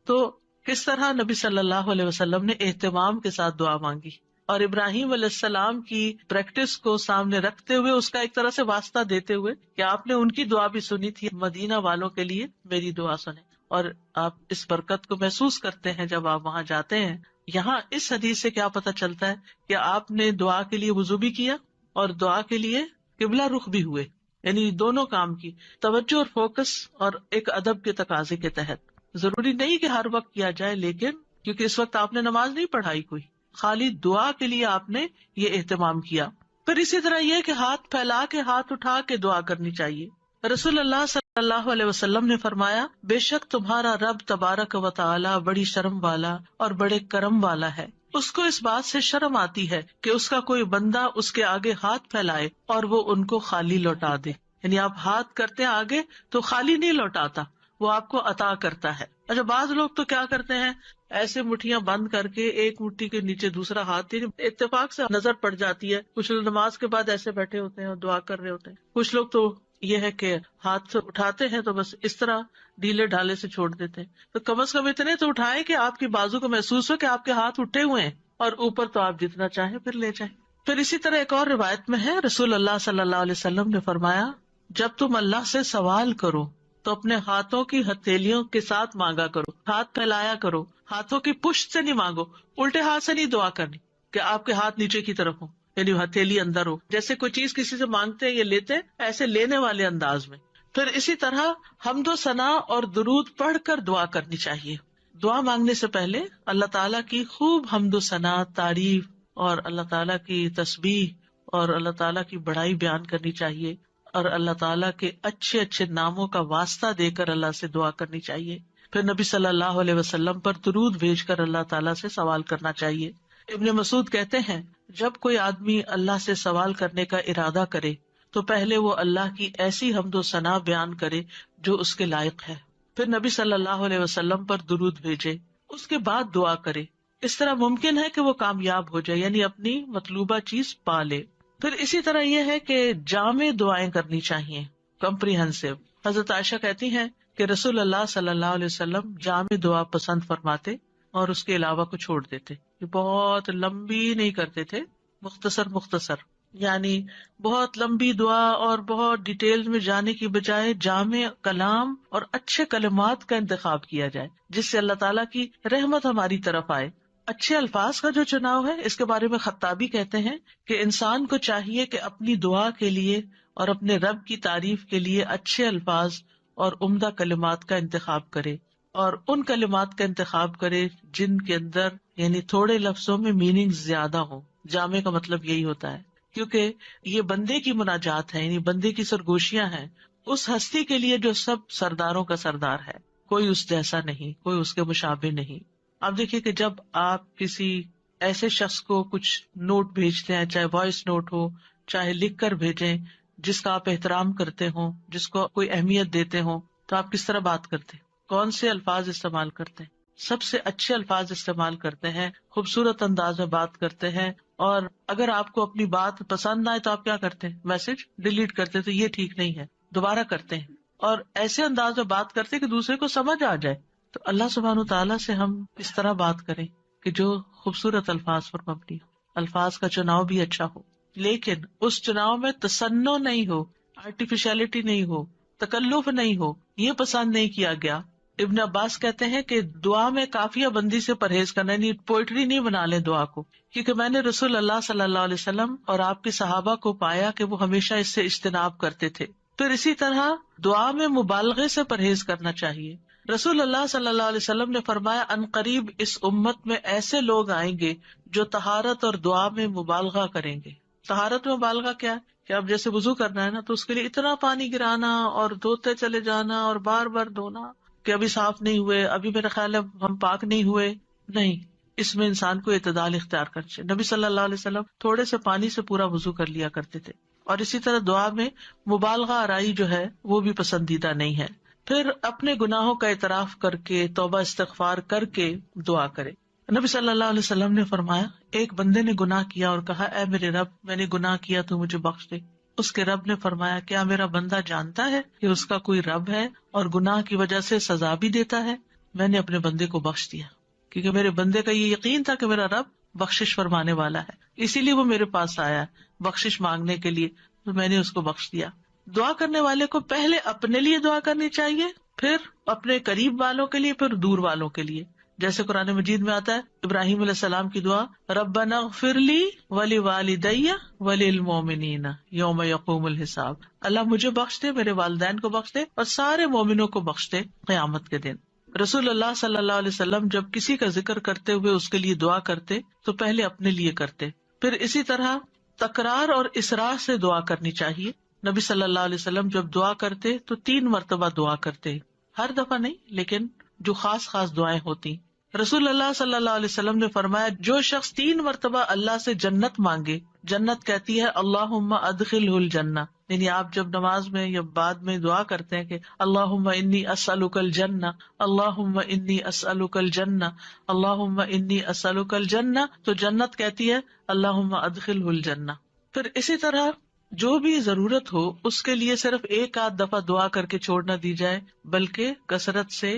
تو کس طرح نبی صلی اللہ علیہ وسلم نے اہتمام کے ساتھ دعا مانگی اور ابراہیم علیہ السلام کی پریکٹس کو سامنے رکھتے ہوئے اس کا ایک طرح سے واسطہ دیتے ہوئے کہ آپ نے ان کی دعا بھی سنی تھی، مدینہ والوں کے لیے میری دعا سنیں اور آپ اس برکت کو محسوس کرتے ہیں جب آپ وہاں جاتے ہیں. یہاں اس حدیث سے کیا پتہ چلتا ہے کہ آپ نے دعا کے لیے وضو بھی کیا اور دعا کے لیے قبلہ رخ بھی ہوئے، یعنی دونوں کام کی توجہ اور فوکس اور ایک ادب کے تقاضے کے تحت. ضروری نہیں کہ ہر وقت کیا جائے، لیکن کیونکہ اس وقت آپ نے نماز نہیں پڑھائی کوئی، خالی دعا کے لیے آپ نے یہ اہتمام کیا. پھر اسی طرح یہ کہ ہاتھ پھیلا کے ہاتھ اٹھا کے دعا کرنی چاہیے. رسول اللہ صلی اللہ علیہ وسلم نے فرمایا بے شک تمہارا رب تبارک و تعالی بڑی شرم والا اور بڑے کرم والا ہے. اس کو اس بات سے شرم آتی ہے کہ اس کا کوئی بندہ اس کے آگے ہاتھ پھیلائے اور وہ ان کو خالی لوٹا دے. یعنی آپ ہاتھ کرتے آگے تو خالی نہیں لوٹاتا، وہ آپ کو عطا کرتا ہے. اچھا بعض لوگ تو کیا کرتے ہیں، ایسے مٹھیاں بند کر کے ایک مٹھی کے نیچے دوسرا ہاتھ، اتفاق سے نظر پڑ جاتی ہے. کچھ لوگ نماز کے بعد ایسے بیٹھے ہوتے ہیں اور دعا کر رہے ہوتے ہیں. کچھ لوگ تو یہ ہے کہ ہاتھ سے اٹھاتے ہیں تو بس اس طرح ڈھیلے ڈھالے سے چھوڑ دیتے ہیں. تو کم از کم اتنے تو اٹھائیں کہ آپ کی بازو کو محسوس ہو کہ آپ کے ہاتھ اٹھے ہوئے ہیں، اور اوپر تو آپ جتنا چاہیں پھر لے جائیں. پھر اسی طرح ایک اور روایت میں ہے رسول اللہ صلی اللہ علیہ وسلم نے فرمایا جب تم اللہ سے سوال کرو تو اپنے ہاتھوں کی ہتھیلیوں کے ساتھ مانگا کرو، ہاتھ پھیلایا کرو، ہاتھوں کی پشت سے نہیں مانگو. الٹے ہاتھ سے نہیں دعا کرنی کہ آپ کے ہاتھ نیچے کی طرف ہو، یعنی ہتھیلی اندر ہو، جیسے کوئی چیز کسی سے مانگتے ہیں یا لیتے ہیں ایسے لینے والے انداز میں. پھر اسی طرح حمد و ثنا اور درود پڑھ کر دعا کرنی چاہیے. دعا مانگنے سے پہلے اللہ تعالیٰ کی خوب حمد و ثنا، تعریف اور اللہ تعالیٰ کی تسبیح اور اللہ تعالیٰ کی بڑائی بیان کرنی چاہیے اور اللہ تعالیٰ کے اچھے اچھے ناموں کا واسطہ دے کر اللہ سے دعا کرنی چاہیے. پھر نبی صلی اللہ علیہ وسلم پر درود بھیج کر اللہ تعالیٰ سے سوال کرنا چاہیے. ابن مسعود کہتے ہیں جب کوئی آدمی اللہ سے سوال کرنے کا ارادہ کرے تو پہلے وہ اللہ کی ایسی حمد و ثنا بیان کرے جو اس کے لائق ہے، پھر نبی صلی اللہ علیہ وسلم پر درود بھیجے، اس کے بعد دعا کرے. اس طرح ممکن ہے کہ وہ کامیاب ہو جائے، یعنی اپنی مطلوبہ چیز پا لے. پھر اسی طرح یہ ہے کہ جامع دعائیں کرنی چاہیے، کمپریہنسو. حضرت عائشہ کہتی ہیں کہ رسول اللہ صلی اللہ علیہ وسلم جامع دعا پسند فرماتے اور اس کے علاوہ کو چھوڑ دیتے. یہ بہت لمبی نہیں کرتے تھے، مختصر، یعنی بہت لمبی دعا اور بہت ڈیٹیل میں جانے کی بجائے جامع کلام اور اچھے کلمات کا انتخاب کیا جائے جس سے اللہ تعالیٰ کی رحمت ہماری طرف آئے. اچھے الفاظ کا جو چناؤ ہے اس کے بارے میں خطابی کہتے ہیں کہ انسان کو چاہیے کہ اپنی دعا کے لیے اور اپنے رب کی تعریف کے لیے اچھے الفاظ اور عمدہ کلمات کا انتخاب کرے، اور ان کلمات کا انتخاب کرے جن کے اندر یعنی تھوڑے لفظوں میں میننگ زیادہ ہو. جامع کا مطلب یہی ہوتا ہے کیونکہ یہ بندے کی مناجات ہے، یعنی بندے کی سرگوشیاں ہیں اس ہستی کے لیے جو سب سرداروں کا سردار ہے، کوئی اس جیسا نہیں، کوئی اس کے مشابہ نہیں. آپ دیکھیے کہ جب آپ کسی ایسے شخص کو کچھ نوٹ بھیجتے ہیں، چاہے وائس نوٹ ہو چاہے لکھ کر بھیجیں، جس کا آپ احترام کرتے ہوں، جس کو کوئی اہمیت دیتے ہوں، تو آپ کس طرح بات کرتے ہیں، کون سے الفاظ استعمال کرتے ہیں؟ سب سے اچھے الفاظ استعمال کرتے ہیں، خوبصورت انداز میں بات کرتے ہیں. اور اگر آپ کو اپنی بات پسند نہ آئے تو آپ کیا کرتے ہیں؟ میسج ڈیلیٹ کرتے ہیں، تو یہ ٹھیک نہیں ہے، دوبارہ کرتے ہیں اور ایسے انداز میں بات کرتے کہ دوسرے کو سمجھ آ جائے. تو اللہ سبحانہ وتعالیٰ سے ہم اس طرح بات کریں کہ جو خوبصورت الفاظ پر مبنی ہو، الفاظ کا چناؤ بھی اچھا ہو، لیکن اس چناؤ میں تصنع نہیں ہو، آرٹیفیشلٹی نہیں ہو، تکلف نہیں ہو، یہ پسند نہیں کیا گیا. ابن عباس کہتے ہیں کہ دعا میں قافیہ بندی سے پرہیز کرنا، یعنی پوئٹری نہیں بنا لیں دعا کو، کیونکہ میں نے رسول اللہ صلی اللہ علیہ وسلم اور آپ کے صحابہ کو پایا کہ وہ ہمیشہ اس سے اجتناب کرتے تھے. پھر اسی طرح دعا میں مبالغے سے پرہیز کرنا چاہیے. رسول اللہ صلی اللہ علیہ وسلم نے فرمایا ان قریب اس امت میں ایسے لوگ آئیں گے جو طہارت اور دعا میں مبالغہ کریں گے. طہارت میں مبالغہ کیا ہے کہ اب جیسے وضو کرنا ہے نا تو اس کے لیے اتنا پانی گرانا اور دھوتے چلے جانا اور بار بار دھونا کہ ابھی صاف نہیں ہوئے، ابھی میرا خیال ہے ہم پاک نہیں ہوئے. نہیں، اس میں انسان کو اعتدال اختیار کرنا چاہیے. نبی صلی اللہ علیہ وسلم تھوڑے سے پانی سے پورا وضو کر لیا کرتے تھے. اور اسی طرح دعا میں مبالغہ آرائی جو ہے وہ بھی پسندیدہ نہیں ہے. پھر اپنے گناہوں کا اعتراف کر کے توبہ استغفار کر کے دعا کرے. نبی صلی اللہ علیہ وسلم نے فرمایا، ایک بندے نے گناہ کیا اور کہا اے میرے رب میں نے گناہ کیا تو مجھے بخش دے. اس کے رب نے فرمایا کیا میرا بندہ جانتا ہے کہ اس کا کوئی رب ہے اور گناہ کی وجہ سے سزا بھی دیتا ہے؟ میں نے اپنے بندے کو بخش دیا، کیونکہ میرے بندے کا یہ یقین تھا کہ میرا رب بخشش فرمانے والا ہے، اسی لیے وہ میرے پاس آیا بخشش مانگنے کے لیے، تو میں نے اس کو بخش دیا. دعا کرنے والے کو پہلے اپنے لیے دعا کرنی چاہیے، پھر اپنے قریب والوں کے لیے، پھر دور والوں کے لیے. جیسے قرآن مجید میں آتا ہے ابراہیم علیہ السلام کی دعا، ربنا اغفر لی ولوالدی وللمؤمنین یوم یقوم الحساب. اللہ مجھے بخش دے، میرے والدین کو بخش دے اور سارے مومنوں کو بخش دے قیامت کے دن. رسول اللہ صلی اللہ علیہ وسلم جب کسی کا ذکر کرتے ہوئے اس کے لیے دعا کرتے تو پہلے اپنے لیے کرتے. پھر اسی طرح تکرار اور اسراء سے دعا کرنی چاہیے. نبی صلی اللہ علیہ وسلم جب دعا کرتے تو 3 مرتبہ دعا کرتے، ہر دفعہ نہیں لیکن جو خاص خاص دعائیں ہوتی. رسول اللہ صلی اللہ علیہ وسلم نے فرمایا جو شخص 3 مرتبہ اللہ سے جنت مانگے، جنت کہتی ہے اللہم ادخلہ الجنہ. یعنی آپ جب نماز میں یا بعد میں دعا کرتے ہیں کہ اللہم انی اسألک الجنہ، اللہم انی اسألک الجنہ، اللہم انی اسألک الجنہ، تو جنت کہتی ہے اللہم ادخلہ الجنہ. پھر اسی طرح جو بھی ضرورت ہو اس کے لیے صرف 1 دفعہ دعا کر کے چھوڑ نہ دی جائے بلکہ کثرت سے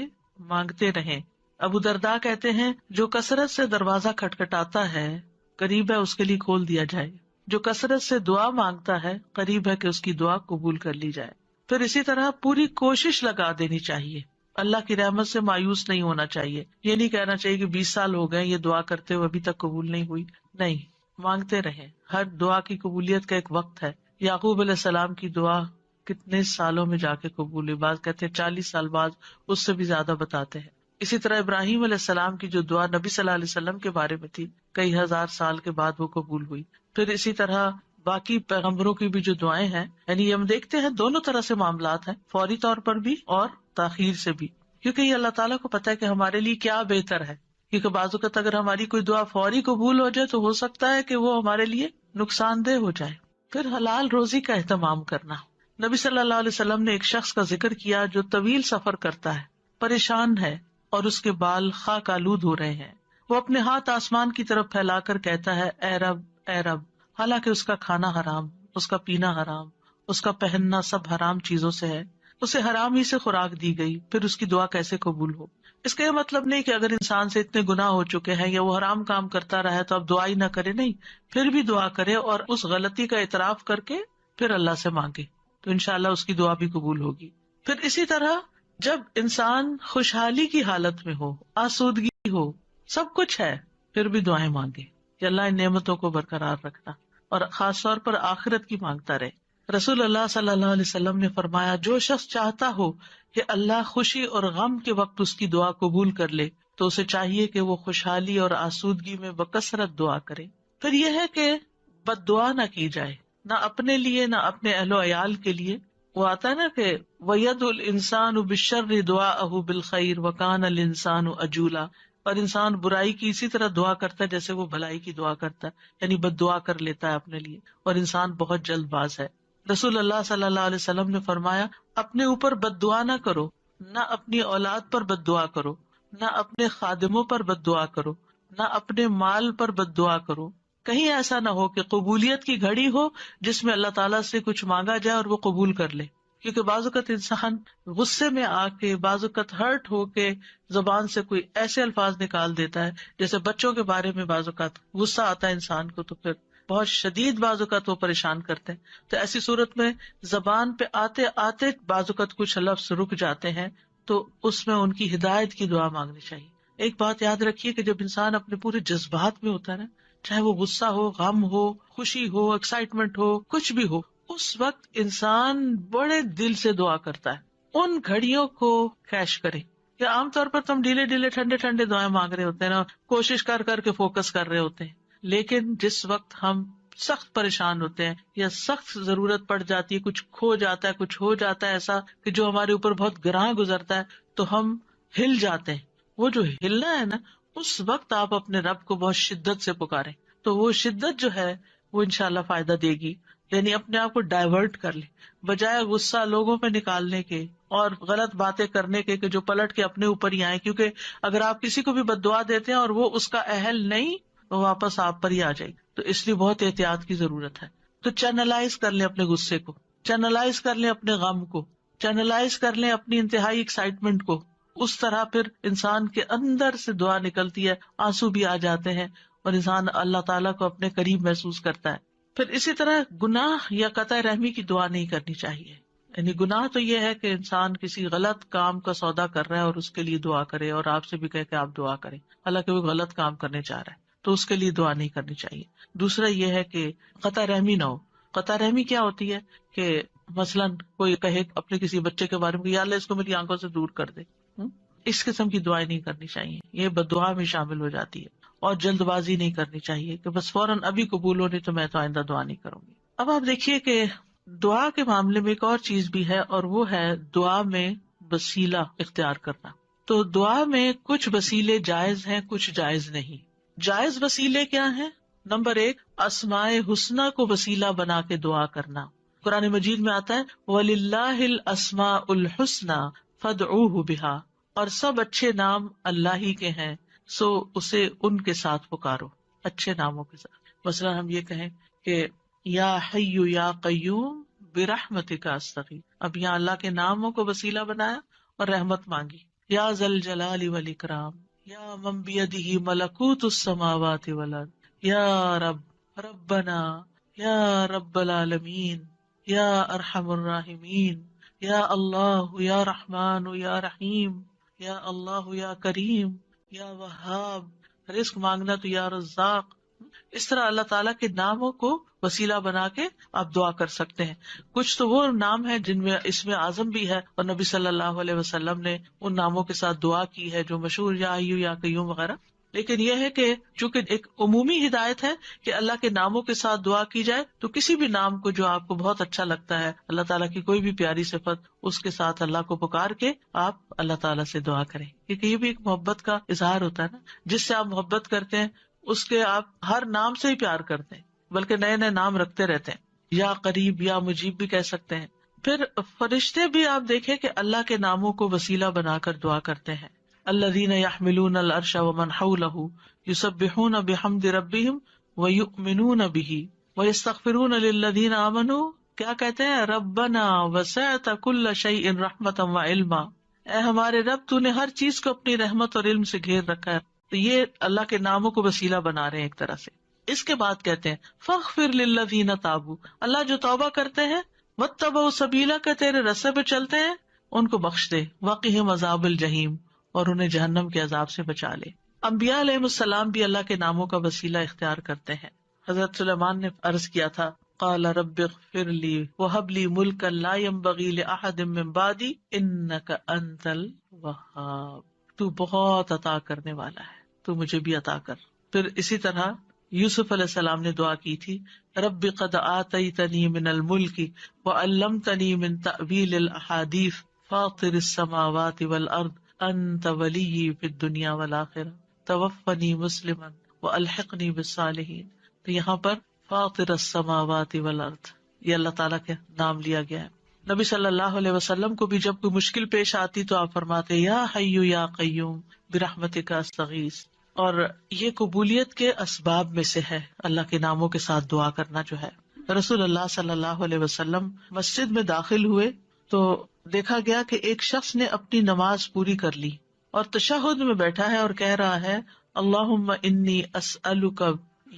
مانگتے رہیں. ابو درداء کہتے ہیں جو کثرت سے دروازہ کھٹکھٹاتا ہے قریب ہے اس کے لیے کھول دیا جائے، جو کثرت سے دعا مانگتا ہے قریب ہے کہ اس کی دعا قبول کر لی جائے. پھر اسی طرح پوری کوشش لگا دینی چاہیے، اللہ کی رحمت سے مایوس نہیں ہونا چاہیے. یہ نہیں کہنا چاہیے کہ 20 سال ہو گئے یہ دعا کرتے ہوئے ابھی تک قبول نہیں ہوئی. نہیں، مانگتے رہیں. ہر دعا کی قبولیت کا ایک وقت ہے. یعقوب علیہ السلام کی دعا کتنے سالوں میں جا کے قبول ہوئی، بعض کہتے ہیں 40 سال بعد، اس سے بھی زیادہ بتاتے ہیں. اسی طرح ابراہیم علیہ السلام کی جو دعا نبی صلی اللہ علیہ وسلم کے بارے میں تھی کئی ہزار سال کے بعد وہ قبول ہوئی. پھر اسی طرح باقی پیغمبروں کی بھی جو دعائیں ہیں، یعنی ہم دیکھتے ہیں دونوں طرح سے معاملات ہیں، فوری طور پر بھی اور تاخیر سے بھی، کیونکہ یہ اللہ تعالیٰ کو پتا ہے کہ ہمارے لیے کیا بہتر ہے. کیونکہ بعض اوقات اگر ہماری کوئی دعا فوری قبول ہو جائے تو ہو سکتا ہے کہ وہ ہمارے لیے نقصان دہ ہو جائے. پھر حلال روزی کا اہتمام کرنا. نبی صلی اللہ علیہ وسلم نے ایک شخص کا ذکر کیا جو طویل سفر کرتا ہے، پریشان ہے اور اس کے بال خاک آلود ہو رہے ہیں. وہ اپنے ہاتھ آسمان کی طرف پھیلا کر کہتا ہے اے رب اے رب، حالانکہ اس کا کھانا حرام، اس کا پینا حرام، اس کا پہننا سب حرام چیزوں سے ہے، اسے حرام ہی سے خوراک دی گئی، پھر اس کی دعا کیسے قبول ہو؟ اس کا یہ مطلب نہیں کہ اگر انسان سے اتنے گناہ ہو چکے ہیں یا وہ حرام کام کرتا رہا ہے تو اب دعا ہی نہ کرے، نہیں، پھر بھی دعا کرے اور اس غلطی کا اعتراف کر کے پھر اللہ سے مانگے تو انشاءاللہ اس کی دعا بھی قبول ہوگی. پھر اسی طرح جب انسان خوشحالی کی حالت میں ہو، آسودگی ہو، سب کچھ ہے، پھر بھی دعائیں مانگے کہ اللہ ان نعمتوں کو برقرار رکھنا، اور خاص طور پر آخرت کی مانگتا رہے. رسول اللہ صلی اللہ علیہ وسلم نے فرمایا جو شخص چاہتا ہو کہ اللہ خوشی اور غم کے وقت اس کی دعا قبول کر لے تو اسے چاہیے کہ وہ خوشحالی اور آسودگی میں بکثرت دعا کرے. پھر یہ ہے کہ بد دعا نہ کی جائے، نہ اپنے لیے نہ اپنے اہل و عیال کے لیے. وہ آتا ہے نا کہ وَيَدْعُ الْإِنسَانُ بِالشَّرِّ دُعَاءَهُ بِالْخَيْرِ وَكَانَ الْإِنسَانُ عَجُولًا. اور انسان برائی کی اسی طرح دعا کرتا ہے جیسے وہ بھلائی کی دعا کرتا ہے، یعنی بد دعا کر لیتا ہے اپنے لیے، اور انسان بہت جلد باز ہے. رسول اللہ صلی اللہ علیہ وسلم نے فرمایا اپنے اوپر بد دعا نہ کرو، نہ اپنی اولاد پر بد دعا کرو، نہ اپنے خادموں پر بد دعا کرو، نہ اپنے مال پر بد دعا کرو. کہیں ایسا نہ ہو کہ قبولیت کی گھڑی ہو جس میں اللہ تعالیٰ سے کچھ مانگا جائے اور وہ قبول کر لے. کیونکہ بعض اوقات انسان غصے میں آ کے، بعض اوقات ہرٹ ہو کے زبان سے کوئی ایسے الفاظ نکال دیتا ہے، جیسے بچوں کے بارے میں بعض اوقات غصہ آتا ہے انسان کو تو پھر بہت شدید بعض اوقات وہ پریشان کرتے ہیں. تو ایسی صورت میں زبان پہ آتے آتے بعض اوقات کچھ لفظ رک جاتے ہیں تو اس میں ان کی ہدایت کی دعا مانگنی چاہیے. ایک بات یاد رکھیے کہ جب انسان اپنے پورے جذبات میں ہوتا ہے نا، چاہے وہ غصہ ہو، غم ہو، خوشی ہو، ایکسائٹمنٹ ہو، کچھ بھی ہو، اس وقت انسان بڑے دل سے دعا کرتا ہے. ان گھڑیوں کو کیش کرے. یا عام طور پر تم ڈھیلے ڈھیلے ٹھنڈے ٹھنڈے دعائیں مانگ رہے ہوتے ہیں نا، کوشش کر کر کے فوکس کر رہے ہوتے ہیں، لیکن جس وقت ہم سخت پریشان ہوتے ہیں یا سخت ضرورت پڑ جاتی ہے، کچھ کھو جاتا ہے، کچھ ہو جاتا ہے ایسا کہ جو ہمارے اوپر بہت گراں گزرتا ہے، تو ہم ہل جاتے ہیں. وہ جو ہلنا ہے نا، اس وقت آپ اپنے رب کو بہت شدت سے پکاریں، تو وہ شدت جو ہے وہ انشاءاللہ فائدہ دے گی. یعنی اپنے آپ کو ڈائیورٹ کر لیں، بجائے غصہ لوگوں پہ نکالنے کے اور غلط باتیں کرنے کے کہ جو پلٹ کے اپنے اوپر ہی آئے. کیونکہ اگر آپ کسی کو بھی بد دعا دیتے ہیں اور وہ اس کا اہل نہیں، وہ واپس آپ پر ہی آ جائے گی. تو اس لیے بہت احتیاط کی ضرورت ہے. تو چینلائز کر لیں اپنے غصے کو، چینلائز کر لیں اپنے غم کو، چینلائز کر لیں اپنی انتہائی ایکسائٹمنٹ کو. اس طرح پھر انسان کے اندر سے دعا نکلتی ہے، آنسو بھی آ جاتے ہیں اور انسان اللہ تعالیٰ کو اپنے قریب محسوس کرتا ہے. پھر اسی طرح گناہ یا قطع رحمی کی دعا نہیں کرنی چاہیے. یعنی گناہ تو یہ ہے کہ انسان کسی غلط کام کا سودا کر رہا ہے اور اس کے لیے دعا کرے اور آپ سے بھی کہے کہ آپ دعا کریں، حالانکہ وہ غلط کام کرنے چاہ رہا ہے، تو اس کے لیے دعا نہیں کرنی چاہیے. دوسرا یہ ہے کہ قطع رحمی نہ ہو. قطع رحمی کیا ہوتی ہے کہ مثلاً کوئی کہے اپنے کسی بچے کے بارے میں یا اللہ اس کو میری آنکھوں سے دور کر دے، اس قسم کی دعائیں نہیں کرنی چاہیے، یہ بددعا میں شامل ہو جاتی ہے. اور جلد بازی نہیں کرنی چاہیے کہ بس فوراً ابھی قبول ہو، نہیں تو میں تو آئندہ دعا نہیں کروں گی. اب آپ دیکھیے کہ دعا کے معاملے میں ایک اور چیز بھی ہے، اور وہ ہے دعا میں وسیلہ اختیار کرنا. تو دعا میں کچھ وسیلے جائز ہیں، کچھ جائز نہیں. جائز وسیلے کیا ہیں؟ نمبر 1، اسماء حسنہ کو وسیلہ بنا کے دعا کرنا. قرآن مجید میں آتا ہے وَلِلَّهِ الْأَسْمَاءُ الْحُسْنَى فَادْعُوهُ بِهَا، اور سب اچھے نام اللہ ہی کے ہیں، سو اسے ان کے ساتھ پکارو، اچھے ناموں کے ساتھ. مثلا ہم یہ کہیں کہ یا حی یا قیوم برحمتک استغیث، اب یہاں اللہ کے ناموں کو وسیلہ بنایا اور رحمت مانگی. یا ذا الجلال والاکرام، یا من بیدہ ملکوت السماوات والارض، یا رب ربنا، یا رب العالمین، یا ارحم الراحمین، یا اللہ یا رحمان یا رحیم، یا اللہ یا کریم، یا وہاب. رزق مانگنا تو یا رزاق. اس طرح اللہ تعالیٰ کے ناموں کو وسیلہ بنا کے آپ دعا کر سکتے ہیں. کچھ تو وہ نام ہیں جن میں اسم اعظم بھی ہے، اور نبی صلی اللہ علیہ وسلم نے ان ناموں کے ساتھ دعا کی ہے جو مشہور یا حی یا قیوم وغیرہ. لیکن یہ ہے کہ چونکہ ایک عمومی ہدایت ہے کہ اللہ کے ناموں کے ساتھ دعا کی جائے، تو کسی بھی نام کو جو آپ کو بہت اچھا لگتا ہے، اللہ تعالیٰ کی کوئی بھی پیاری صفت، اس کے ساتھ اللہ کو پکار کے آپ اللہ تعالیٰ سے دعا کریں. کیونکہ یہ بھی ایک محبت کا اظہار ہوتا ہے نا، جس سے آپ محبت کرتے ہیں اس کے آپ ہر نام سے ہی پیار کرتے ہیں، بلکہ نئے نئے نام رکھتے رہتے ہیں. یا قریب یا مجیب بھی کہہ سکتے ہیں. پھر فرشتے بھی آپ دیکھیں کہ اللہ کے ناموں کو وسیلہ بنا کر دعا کرتے ہیں. الذین یحملون العرش ومن حولہ یسبحون بحمد ربہم ویؤمنون بہ ویستغفرون للذین آمنوا. کیا کہتے ہیں؟ ربنا وسعت کل شیء رحمتا وعلما، اے ہمارے رب تو نے ہر چیز کو اپنی رحمت اور علم سے گھیر رکھا ہے. تو یہ اللہ کے ناموں کو وسیلہ بنا رہے ہیں ایک طرح سے. اس کے بعد کہتے ہیں فاغفر للذین تابوا، اللہ جو توبہ کرتے ہیں، واتبعوا سبیلک کہ تیرے رستے پہ چلتے ہیں، ان کو بخش دے، وقہم عذاب الجحیم، اور انہیں جہنم کے عذاب سے بچا لے. انبیاء علیہ السلام بھی اللہ کے ناموں کا وسیلہ اختیار کرتے ہیں. حضرت سلیمان نے عرض کیا تھا قال رب اغفر لی وہب لی ملکا لا ينبغی لأحد من بعدی انک انت الوہاب، تو بہت عطا کرنے والا ہے، تو مجھے بھی عطا کر. پھر اسی طرح یوسف علیہ السلام نے دعا کی تھی رب قد آتیتنی من الملک وعلمتنی من تأویل الاحادیث فاطر السماوات والارض انت ولی فی الدنیا والآخرہ توفنی مسلما والحقنی بالصالحین. تو یہاں پر فاطر السماوات والارض یہ اللہ تعالیٰ کے نام لیا گیا ہے. نبی صلی اللہ علیہ وسلم کو بھی جب کوئی مشکل پیش آتی تو آپ فرماتے یا حی یا قیوم برحمتک استغیث. اور یہ قبولیت کے اسباب میں سے ہے اللہ کے ناموں کے ساتھ دعا کرنا جو ہے. رسول اللہ صلی اللہ علیہ وسلم مسجد میں داخل ہوئے تو دیکھا گیا کہ ایک شخص نے اپنی نماز پوری کر لی اور تشہد میں بیٹھا ہے اور کہہ رہا ہے اللہم انی اسألک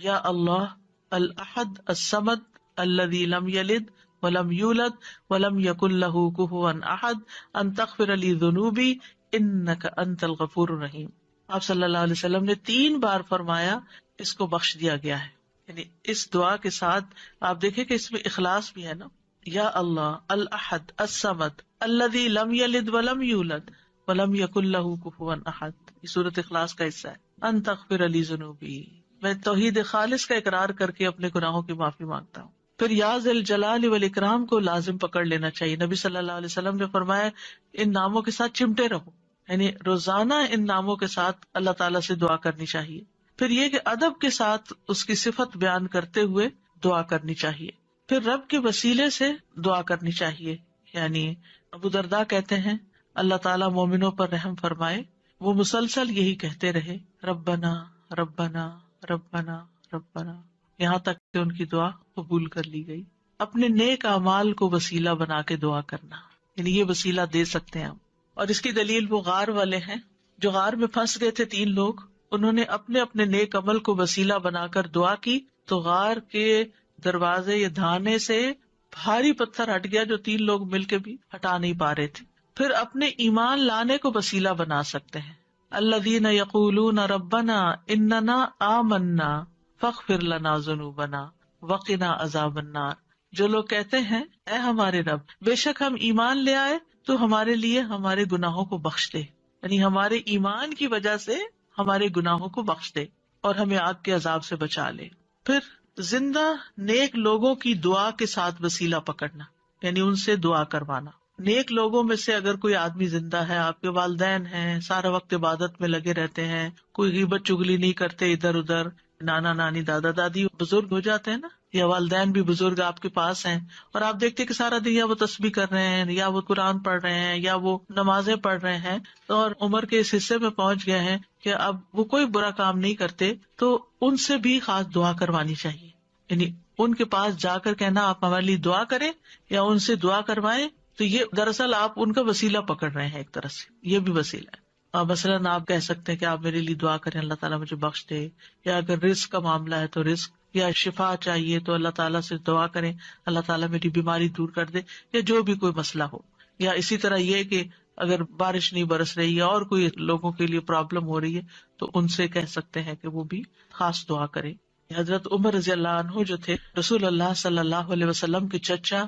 یا اللہ الاحد الصمد الذی لم یلد ولم یولد ولم یکن لہ کفوا احد ان تغفر لی ذنوبی انک انت الغفور الرحیم. آپ صلی اللہ علیہ وسلم نے 3 بار فرمایا اس کو بخش دیا گیا ہے. یعنی اس دعا کے ساتھ آپ دیکھیں کہ اس میں اخلاص بھی ہے نا. یا اللہ الاحد الصمد الذی لم یلد ولم یولد ولم یکن لہ کفوا احد، یہ سورۃ اخلاص کا حصہ ہے. ان تغفر لی ذنوبی، میں توحید خالص کا اقرار کر کے اپنے گناہوں کی معافی مانگتا ہوں. پھر یا ذی الجلال والاکرام کو لازم پکڑ لینا چاہیے. نبی صلی اللہ علیہ وسلم نے فرمایا ان ناموں کے ساتھ چمٹے رہو، یعنی روزانہ ان ناموں کے ساتھ اللہ تعالیٰ سے دعا کرنی چاہیے. پھر یہ کہ ادب کے ساتھ اس کی صفت بیان کرتے ہوئے دعا کرنی چاہیے. پھر رب کے وسیلے سے دعا کرنی چاہیے. یعنی ابو درداء کہتے ہیں اللہ تعالیٰ مومنوں پر رحم فرمائے، وہ مسلسل یہی کہتے رہے ربنا ربنا ربنا ربنا، یہاں تک کہ ان کی دعا قبول کر لی گئی. اپنے نیک اعمال کو وسیلہ بنا کے دعا کرنا، یعنی یہ وسیلہ دے سکتے ہیں ہم. اور اس کی دلیل وہ غار والے ہیں جو غار میں پھنس گئے تھے. 3 لوگ انہوں نے اپنے اپنے نیک عمل کو وسیلہ بنا کر دعا کی تو غار کے دروازے یا دھانے سے بھاری پتھر ہٹ گیا جو 3 لوگ مل کے بھی ہٹا نہیں پا رہے تھے. پھر اپنے ایمان لانے کو وسیلہ بنا سکتے ہیں. الذین یقولون ربنا اننا آمنا فاغفر لنا ذنوبنا وقنا عذاب النار. جو لوگ کہتے ہیں اے ہمارے رب، بے شک ہم ایمان لے آئے تو ہمارے لیے ہمارے گناہوں کو بخش دے، یعنی ہمارے ایمان کی وجہ سے ہمارے گناہوں کو بخش دے اور ہمیں آگ کے عذاب سے بچا لے. پھر زندہ نیک لوگوں کی دعا کے ساتھ وسیلہ پکڑنا، یعنی ان سے دعا کروانا. نیک لوگوں میں سے اگر کوئی آدمی زندہ ہے، آپ کے والدین ہیں، سارا وقت عبادت میں لگے رہتے ہیں، کوئی غیبت چگلی نہیں کرتے ادھر ادھر، نانا نانی دادا دادی بزرگ ہو جاتے ہیں نا، یا والدین بھی بزرگ آپ کے پاس ہیں اور آپ دیکھتے کہ سارا دن یا وہ تسبیح کر رہے ہیں یا وہ قرآن پڑھ رہے ہیں یا وہ نمازیں پڑھ رہے ہیں اور عمر کے اس حصے میں پہنچ گئے ہیں کہ اب وہ کوئی برا کام نہیں کرتے، تو ان سے بھی خاص دعا کروانی چاہیے. یعنی ان کے پاس جا کر کہنا آپ ہمارے لیے دعا کریں یا ان سے دعا کروائیں، تو یہ دراصل آپ ان کا وسیلہ پکڑ رہے ہیں. ایک طرح سے یہ بھی وسیلہ ہے. مثلاً آپ کہہ سکتے ہیں کہ آپ میرے لیے دعا کریں اللہ تعالیٰ مجھے بخش دے، یا اگر رزق کا معاملہ ہے تو رزق یا شفا چاہیے تو اللہ تعالیٰ سے دعا کریں اللہ تعالیٰ میری بیماری دور کر دے، یا جو بھی کوئی مسئلہ ہو. یا اسی طرح یہ کہ اگر بارش نہیں برس رہی ہے اور کوئی لوگوں کے لیے پرابلم ہو رہی ہے تو ان سے کہہ سکتے ہیں کہ وہ بھی خاص دعا کریں. حضرت عمر رضی اللہ عنہ جو تھے رسول اللہ صلی اللہ علیہ وسلم کے چچا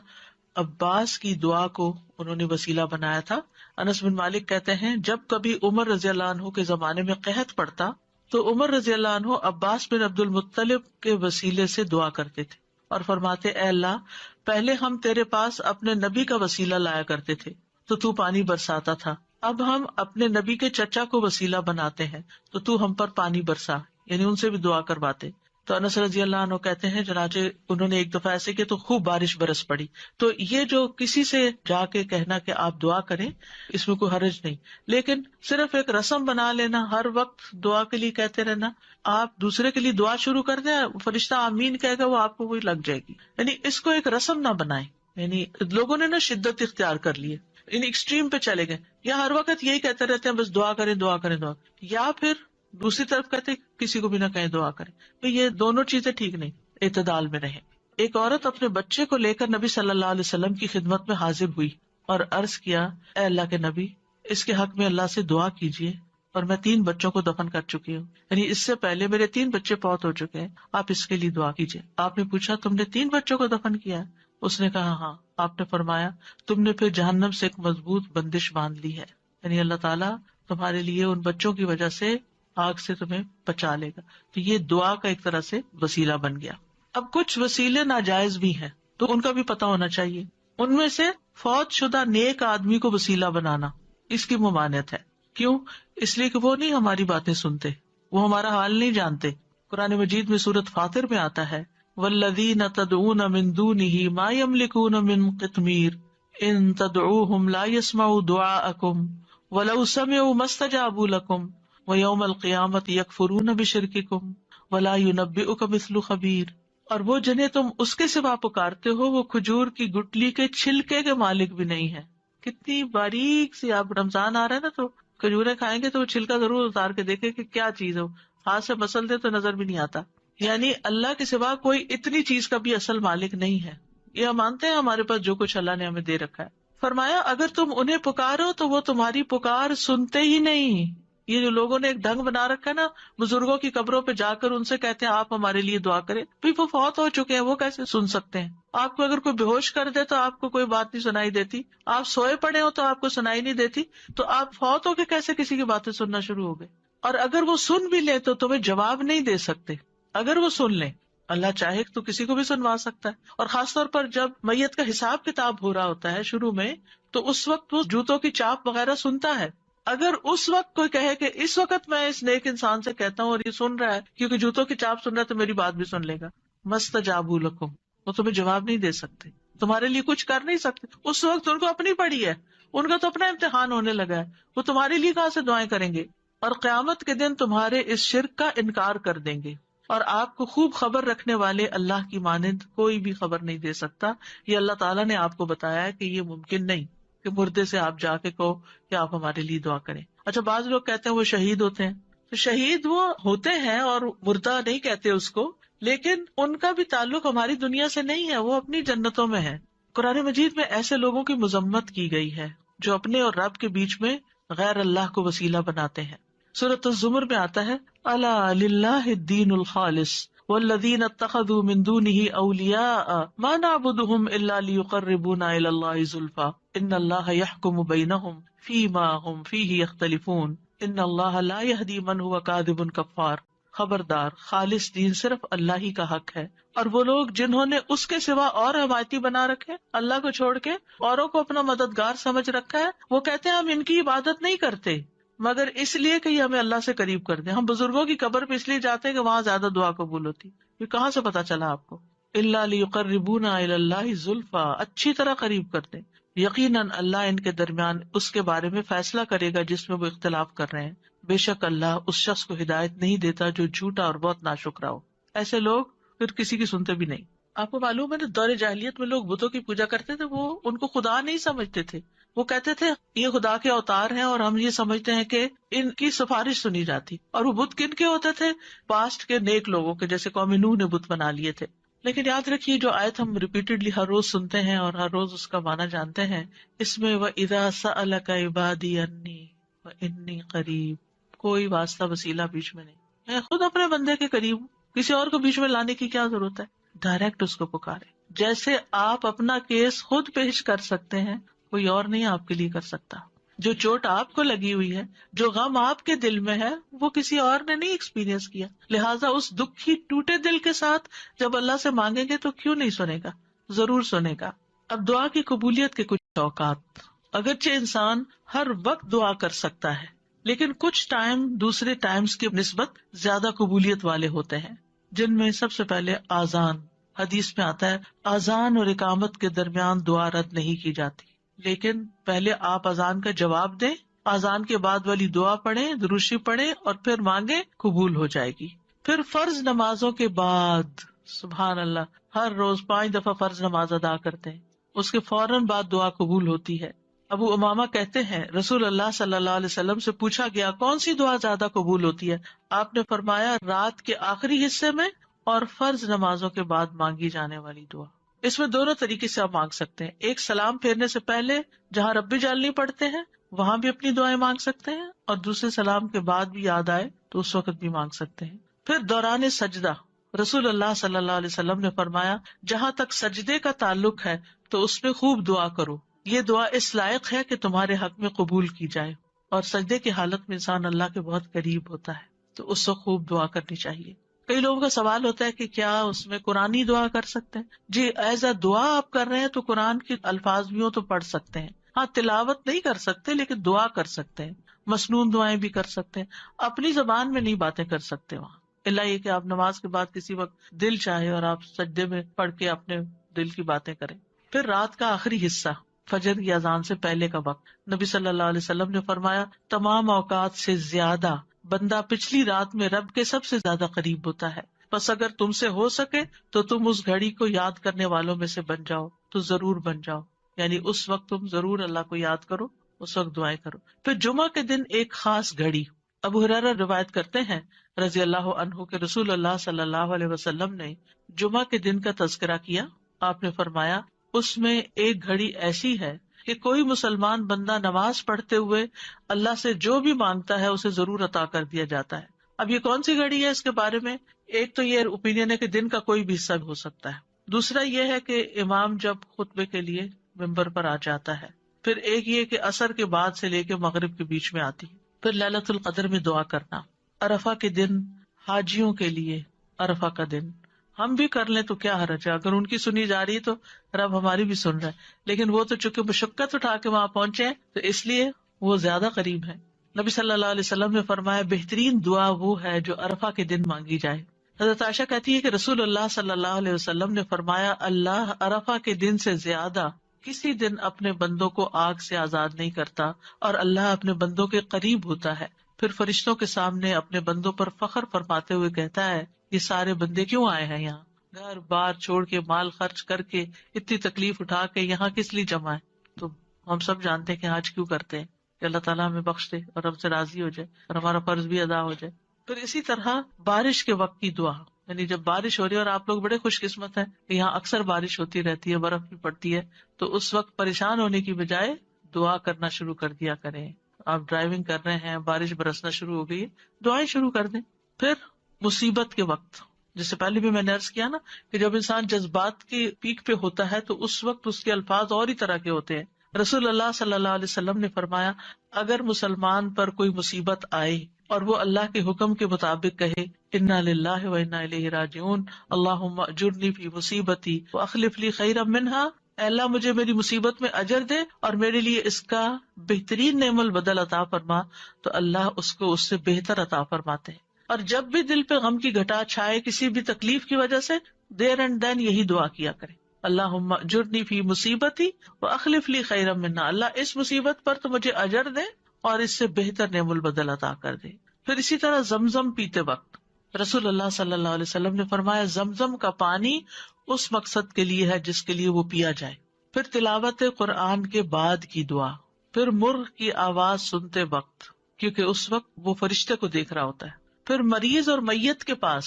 عباس کی دعا کو انہوں نے وسیلہ بنایا تھا. انس بن مالک کہتے ہیں جب کبھی عمر رضی اللہ عنہ کے زمانے میں قحط پڑتا تو عمر رضی اللہ عنہ عباس بن عبد المطلب کے وسیلے سے دعا کرتے تھے اور فرماتے اے اللہ، پہلے ہم تیرے پاس اپنے نبی کا وسیلہ لایا کرتے تھے تو پانی برساتا تھا، اب ہم اپنے نبی کے چچا کو وسیلہ بناتے ہیں تو ہم پر پانی برسا، یعنی ان سے بھی دعا کرواتے. تو انس رضی اللہ عنہ کہتے ہیں چنانچہ انہوں نے ایک دفعہ ایسے کیا تو خوب بارش برس پڑی. تو یہ جو کسی سے جا کے کہنا کہ آپ دعا کریں اس میں کوئی حرج نہیں، لیکن صرف ایک رسم بنا لینا ہر وقت دعا کے لیے کہتے رہنا، آپ دوسرے کے لیے دعا شروع کر دیں فرشتہ آمین کہے گا وہ آپ کو وہی لگ جائے گی. یعنی اس کو ایک رسم نہ بنائیں. یعنی لوگوں نے نا شدت اختیار کر لی ہے، یعنی ایکسٹریم پہ چلے گئے، یا ہر وقت یہی کہتے رہتے ہیں بس دعا کریں دعا کریں دعا، یا پھر دوسری طرف کہتے کسی کو بھی نہ کہیں دعا کریں. تو یہ دونوں چیزیں ٹھیک نہیں، اعتدال میں رہیں. ایک عورت اپنے بچے کو لے کر نبی صلی اللہ علیہ وسلم کی خدمت میں حاضر ہوئی اور عرض کیا اے اللہ کے نبی، اس کے حق میں اللہ سے دعا کیجیے اور میں 3 بچوں کو دفن کر چکی ہوں، یعنی اس سے پہلے میرے 3 بچے فوت ہو چکے ہیں، آپ اس کے لیے دعا کیجیے. آپ نے پوچھا تم نے 3 بچوں کو دفن کیا ہے؟ اس نے کہا ہاں. آپ نے فرمایا تم نے پھر جہنم سے ایک مضبوط بندش باندھ لی ہے، یعنی اللہ تعالیٰ تمہارے لیے ان بچوں کی وجہ سے آگ سے تمہیں بچا لے گا. تو یہ دعا کا ایک طرح سے وسیلہ بن گیا. اب کچھ وسیلے ناجائز بھی ہیں تو ان کا بھی پتہ ہونا چاہیے. ان میں سے فوت شدہ نیک آدمی کو وسیلہ بنانا اس کی ممانعت ہے. کیوں؟ اس لیے کہ وہ نہیں ہماری باتیں سنتے، وہ ہمارا حال نہیں جانتے. قرآن مجید میں سورۃ فاطر میں آتا ہے والذین تدعون من دونہ ما یملکون من قطمیر ان تدعوہم لا یسمعوا دعاءکم ولو سمعوا ما استجابوا لکم وَيَوْمَ الْقِيَامَةِ يَكْفُرُونَ بِشِرْكِكُمْ وَلَا يُنَبِّئُكَ مِثْلُ خَبِيرٍ. اور وہ جنہیں تم اس کے سوا پکارتے ہو وہ کھجور کی گٹلی کے چھلکے کے مالک بھی نہیں ہے. کتنی باریک سی، آپ رمضان آ رہا ہے نا تو کھجوریں کھائیں گے تو وہ چھلکا ضرور اتار کے دیکھیں کہ کیا چیز ہو، ہاتھ سے مسل دے تو نظر بھی نہیں آتا. یعنی اللہ کے سوا کوئی اتنی چیز کا بھی اصل مالک نہیں ہے. یہ ہم مانتے ہیں ہمارے پاس جو کچھ اللہ نے ہمیں دے رکھا ہے. فرمایا اگر تم انہیں پکارو تو وہ تمہاری پکار سنتے ہی نہیں. یہ جو لوگوں نے ایک ڈھنگ بنا رکھا ہے نا بزرگوں کی قبروں پہ جا کر ان سے کہتے ہیں آپ ہمارے لیے دعا کریں، بھی وہ فوت ہو چکے ہیں، وہ کیسے سن سکتے ہیں؟ آپ کو اگر کوئی بے ہوش کر دے تو آپ کو کوئی بات نہیں سنائی دیتی، آپ سوئے پڑے ہو تو آپ کو سنائی نہیں دیتی، تو آپ فوت ہو کے کیسے کسی کی باتیں سننا شروع ہو گئے؟ اور اگر وہ سن بھی لے تو تمہیں جواب نہیں دے سکتے. اگر وہ سن لیں. اللہ چاہے تو کسی کو بھی سنوا سکتا ہے. اور خاص طور پر جب میت کا حساب کتاب ہو رہا ہوتا ہے شروع میں، تو اس وقت وہ جوتوں کی چاپ وغیرہ سنتا ہے. اگر اس وقت کوئی کہے کہ اس وقت میں اس نیک انسان سے کہتا ہوں اور یہ سن رہا ہے کیونکہ جوتوں کی چاپ سن رہا ہے تو میری بات بھی سن لے گا، مستجابوا لکم، وہ تمہیں جواب نہیں دے سکتے، تمہارے لیے کچھ کر نہیں سکتے. اس وقت ان کو اپنی پڑی ہے، ان کا تو اپنا امتحان ہونے لگا ہے، وہ تمہارے لیے کہاں سے دعائیں کریں گے. اور قیامت کے دن تمہارے اس شرک کا انکار کر دیں گے. اور آپ کو خوب خبر رکھنے والے اللہ کی مانند کوئی بھی خبر نہیں دے سکتا. یہ اللہ تعالیٰ نے آپ کو بتایا ہے کہ یہ ممکن نہیں کہ مردے سے آپ جا کے کہو کہ آپ ہمارے لیے دعا کریں. اچھا، بعض لوگ کہتے ہیں وہ شہید ہوتے ہیں، تو شہید وہ ہوتے ہیں اور مردہ نہیں کہتے اس کو، لیکن ان کا بھی تعلق ہماری دنیا سے نہیں ہے، وہ اپنی جنتوں میں ہے. قرآن مجید میں ایسے لوگوں کی مذمت کی گئی ہے جو اپنے اور رب کے بیچ میں غیر اللہ کو وسیلہ بناتے ہیں. سورۃ الزمر میں آتا ہے، الا للہ الدین الخالص والذین اتخذوا من دونہ اولیاء ما نعبدهم الا لیقربونا الی اللہ زلفی ان اللہ یحکم بینہم فیما ہم فیہ یختلفون ان اللہ لا یہدی من هو کاذب کفار. خبردار، خالص دین صرف اللہ ہی کا حق ہے، اور وہ لوگ جنہوں نے اس کے سوا اور حمایتی بنا رکھے، اللہ کو چھوڑ کے اوروں کو اپنا مددگار سمجھ رکھا ہے، وہ کہتے ہیں ہم ان کی عبادت نہیں کرتے مگر اس لیے کہ یہ ہمیں اللہ سے قریب کر دیں. ہم بزرگوں کی قبر پہ اس لیے جاتے ہیں کہ وہاں زیادہ دعا قبول ہوتی. یہ کہاں سے پتا چلا آپ کو؟ الا لیقربونا الی اللہ زلفی، اچھی طرح قریب کر دیں. یقیناً اللہ ان کے درمیان اس کے بارے میں فیصلہ کرے گا جس میں وہ اختلاف کر رہے ہیں. بے شک اللہ اس شخص کو ہدایت نہیں دیتا جو جھوٹا اور بہت ناشکرا ہو. ایسے لوگ پھر کسی کی سنتے بھی نہیں. آپ کو معلوم ہے نا، دور جاہلیت میں لوگ بتوں کی پوجا کرتے تھے، وہ ان کو خدا نہیں سمجھتے تھے. وہ کہتے تھے یہ خدا کے اوتار ہیں اور ہم یہ سمجھتے ہیں کہ ان کی سفارش سنی جاتی. اور وہ بت کن کے ہوتے تھے؟ پاسٹ کے نیک لوگوں کے، جیسے قوم نوح نے بت بنا لیے تھے. لیکن یاد رکھیے جو آیت ہم ریپیٹڈلی ہر روز سنتے ہیں اور ہر روز اس کا معنی جانتے ہیں، اس میں وَإِذَا سَأَلَكَ عِبَادِي عَنِّي وَإِنِّي قَرِيبٌ، کوئی واسطہ وسیلہ بیچ میں نہیں. میں خود اپنے بندے کے قریب ہوں، کسی اور کو بیچ میں لانے کی کیا ضرورت ہے؟ ڈائریکٹ اس کو پکارے. جیسے آپ اپنا کیس خود پیش کر سکتے ہیں، کوئی اور نہیں آپ کے لیے کر سکتا. جو چوٹ آپ کو لگی ہوئی ہے، جو غم آپ کے دل میں ہے، وہ کسی اور نے نہیں ایکسپیرینس کیا. لہٰذا اس دکھی ٹوٹے دل کے ساتھ جب اللہ سے مانگیں گے تو کیوں نہیں سنے گا؟ ضرور سنے گا. اب دعا کی قبولیت کے کچھ اوقات. اگرچہ انسان ہر وقت دعا کر سکتا ہے، لیکن کچھ ٹائم دوسرے ٹائمز کی نسبت زیادہ قبولیت والے ہوتے ہیں، جن میں سب سے پہلے آذان. حدیث میں آتا ہے آذان اور اقامت کے درمیان دعا رد نہیں کی جاتی، لیکن پہلے آپ اذان کا جواب دیں، اذان کے بعد والی دعا پڑھیں، دروشی پڑھیں اور پھر مانگیں، قبول ہو جائے گی. پھر فرض نمازوں کے بعد، سبحان اللہ، ہر روز 5 دفعہ فرض نماز ادا کرتے ہیں، اس کے فوراً بعد دعا قبول ہوتی ہے. ابو امامہ کہتے ہیں رسول اللہ صلی اللہ علیہ وسلم سے پوچھا گیا کون سی دعا زیادہ قبول ہوتی ہے؟ آپ نے فرمایا رات کے آخری حصے میں اور فرض نمازوں کے بعد مانگی جانے والی دعا. اس میں دونوں طریقے سے آپ مانگ سکتے ہیں. ایک سلام پھیرنے سے پہلے جہاں ربی جالنی پڑھتے ہیں وہاں بھی اپنی دعائیں مانگ سکتے ہیں، اور دوسرے سلام کے بعد بھی یاد آئے تو اس وقت بھی مانگ سکتے ہیں. پھر دوران سجدہ رسول اللہ صلی اللہ علیہ وسلم نے فرمایا جہاں تک سجدے کا تعلق ہے تو اس میں خوب دعا کرو، یہ دعا اس لائق ہے کہ تمہارے حق میں قبول کی جائے. اور سجدے کی حالت میں انسان اللہ کے بہت قریب ہوتا ہے تو اس وقت خوب دعا کرنی چاہیے. کئی لوگوں کا سوال ہوتا ہے کہ کیا اس میں قرآنی دعا کر سکتے ہیں؟ جی، ایز اے دعا آپ کر رہے ہیں تو قرآن کے الفاظ بھی ہوں تو پڑھ سکتے ہیں. ہاں، تلاوت نہیں کر سکتے لیکن دعا کر سکتے ہیں، مسنون دعائیں بھی کر سکتے ہیں. اپنی زبان میں نہیں باتیں کر سکتے وہاں، اللہ یہ کہ آپ نماز کے بعد کسی وقت دل چاہے اور آپ سجدے میں پڑھ کے اپنے دل کی باتیں کریں. پھر رات کا آخری حصہ، فجر کی اذان سے پہلے کا وقت، نبی صلی اللہ علیہ وسلم نے فرمایا تمام اوقات سے زیادہ بندہ پچھلی رات میں رب کے سب سے زیادہ قریب ہوتا ہے. بس اگر تم سے ہو سکے تو تم اس گھڑی کو یاد کرنے والوں میں سے بن جاؤ تو ضرور بن جاؤ، یعنی اس وقت تم ضرور اللہ کو یاد کرو، اس وقت دعائیں کرو. پھر جمعہ کے دن ایک خاص گھڑی. ابو ہریرہ روایت کرتے ہیں رضی اللہ عنہ کہ رسول اللہ صلی اللہ علیہ وسلم نے جمعہ کے دن کا تذکرہ کیا. آپ نے فرمایا اس میں ایک گھڑی ایسی ہے کہ کوئی مسلمان بندہ نماز پڑھتے ہوئے اللہ سے جو بھی مانگتا ہے اسے ضرور عطا کر دیا جاتا ہے. اب یہ کون سی گھڑی ہے؟ اس کے بارے میں ایک تو یہ اوپینین ہے کہ دن کا کوئی بھی حصہ ہو سکتا ہے. دوسرا یہ ہے کہ امام جب خطبے کے لیے ممبر پر آ جاتا ہے. پھر ایک یہ کہ عصر کے بعد سے لے کے مغرب کے بیچ میں آتی ہے. پھر لیلۃ القدر میں دعا کرنا. عرفہ کے دن حاجیوں کے لیے عرفہ کا دن ہم بھی کر لیں تو کیا حرج ہے، اگر ان کی سنی جا رہی ہے تو رب ہماری بھی سن رہا ہے، لیکن وہ تو چونکہ مشقت اٹھا کے وہاں پہنچے ہیں تو اس لیے وہ زیادہ قریب ہے۔ نبی صلی اللہ علیہ وسلم نے فرمایا بہترین دعا وہ ہے جو عرفہ کے دن مانگی جائے۔ حضرت عائشہ کہتی ہے کہ رسول اللہ صلی اللہ علیہ وسلم نے فرمایا اللہ عرفہ کے دن سے زیادہ کسی دن اپنے بندوں کو آگ سے آزاد نہیں کرتا، اور اللہ اپنے بندوں کے قریب ہوتا ہے، پھر فرشتوں کے سامنے اپنے بندوں پر فخر فرماتے ہوئے کہتا ہے یہ سارے بندے کیوں آئے ہیں یہاں، گھر بار چھوڑ کے مال خرچ کر کے اتنی تکلیف اٹھا کے یہاں کس لیے جمع ہے؟ تو ہم سب جانتے ہیں کہ آج کیوں کرتے ہیں کہ اللہ تعالیٰ ہمیں بخش دے اور ہم سے راضی ہو جائے اور ہمارا فرض بھی ادا ہو جائے۔ پھر اسی طرح بارش کے وقت کی دعا، یعنی جب بارش ہو رہی ہے، اور آپ لوگ بڑے خوش قسمت ہیں کہ یہاں اکثر بارش ہوتی رہتی ہے، برف بھی پڑتی ہے، تو اس وقت پریشان ہونے کی بجائے دعا کرنا شروع کر دیا کریں۔ آپ ڈرائیونگ کر رہے ہیں، بارش برسنا شروع ہو گئی ہے، دعائیں شروع کر دیں۔ پھر مصیبت کے وقت، جس سے پہلے بھی میں نے عرض کیا نا کہ جب انسان جذبات کی پیک پہ ہوتا ہے تو اس وقت اس کے الفاظ اور ہی طرح کے ہوتے ہیں۔ رسول اللہ صلی اللہ علیہ وسلم نے فرمایا اگر مسلمان پر کوئی مصیبت آئے اور وہ اللہ کے حکم کے مطابق کہے انا للہ و انا الیہ راجعون اللہم اجرنی فی مصیبتی واخلف لی خیرا منہا، اے اللہ مجھے میری مصیبت میں اجر دے اور میرے لیے اس کا بہترین نعم البدل عطا فرما، تو اللہ اس کو اس سے بہتر عطا فرماتے ہیں۔ اور جب بھی دل پہ غم کی گھٹا چھائے کسی بھی تکلیف کی وجہ سے، دیر اینڈ دین یہی دعا کیا کرے اللہم اجرنی فی مصیبتی واخلف لی خیرا منہا، اللہ اس مصیبت پر تو مجھے اجر دے اور اس سے بہتر نعم البدل عطا کر دے۔ پھر اسی طرح زمزم پیتے وقت رسول اللہ صلی اللہ علیہ وسلم نے فرمایا زمزم کا پانی اس مقصد کے لیے ہے جس کے لیے وہ پیا جائے۔ پھر تلاوت قرآن کے بعد کی دعا، پھر مرغ کی آواز سنتے وقت، کیونکہ اس وقت وہ فرشتے کو دیکھ رہا ہوتا ہے۔ پھر مریض اور میت کے پاس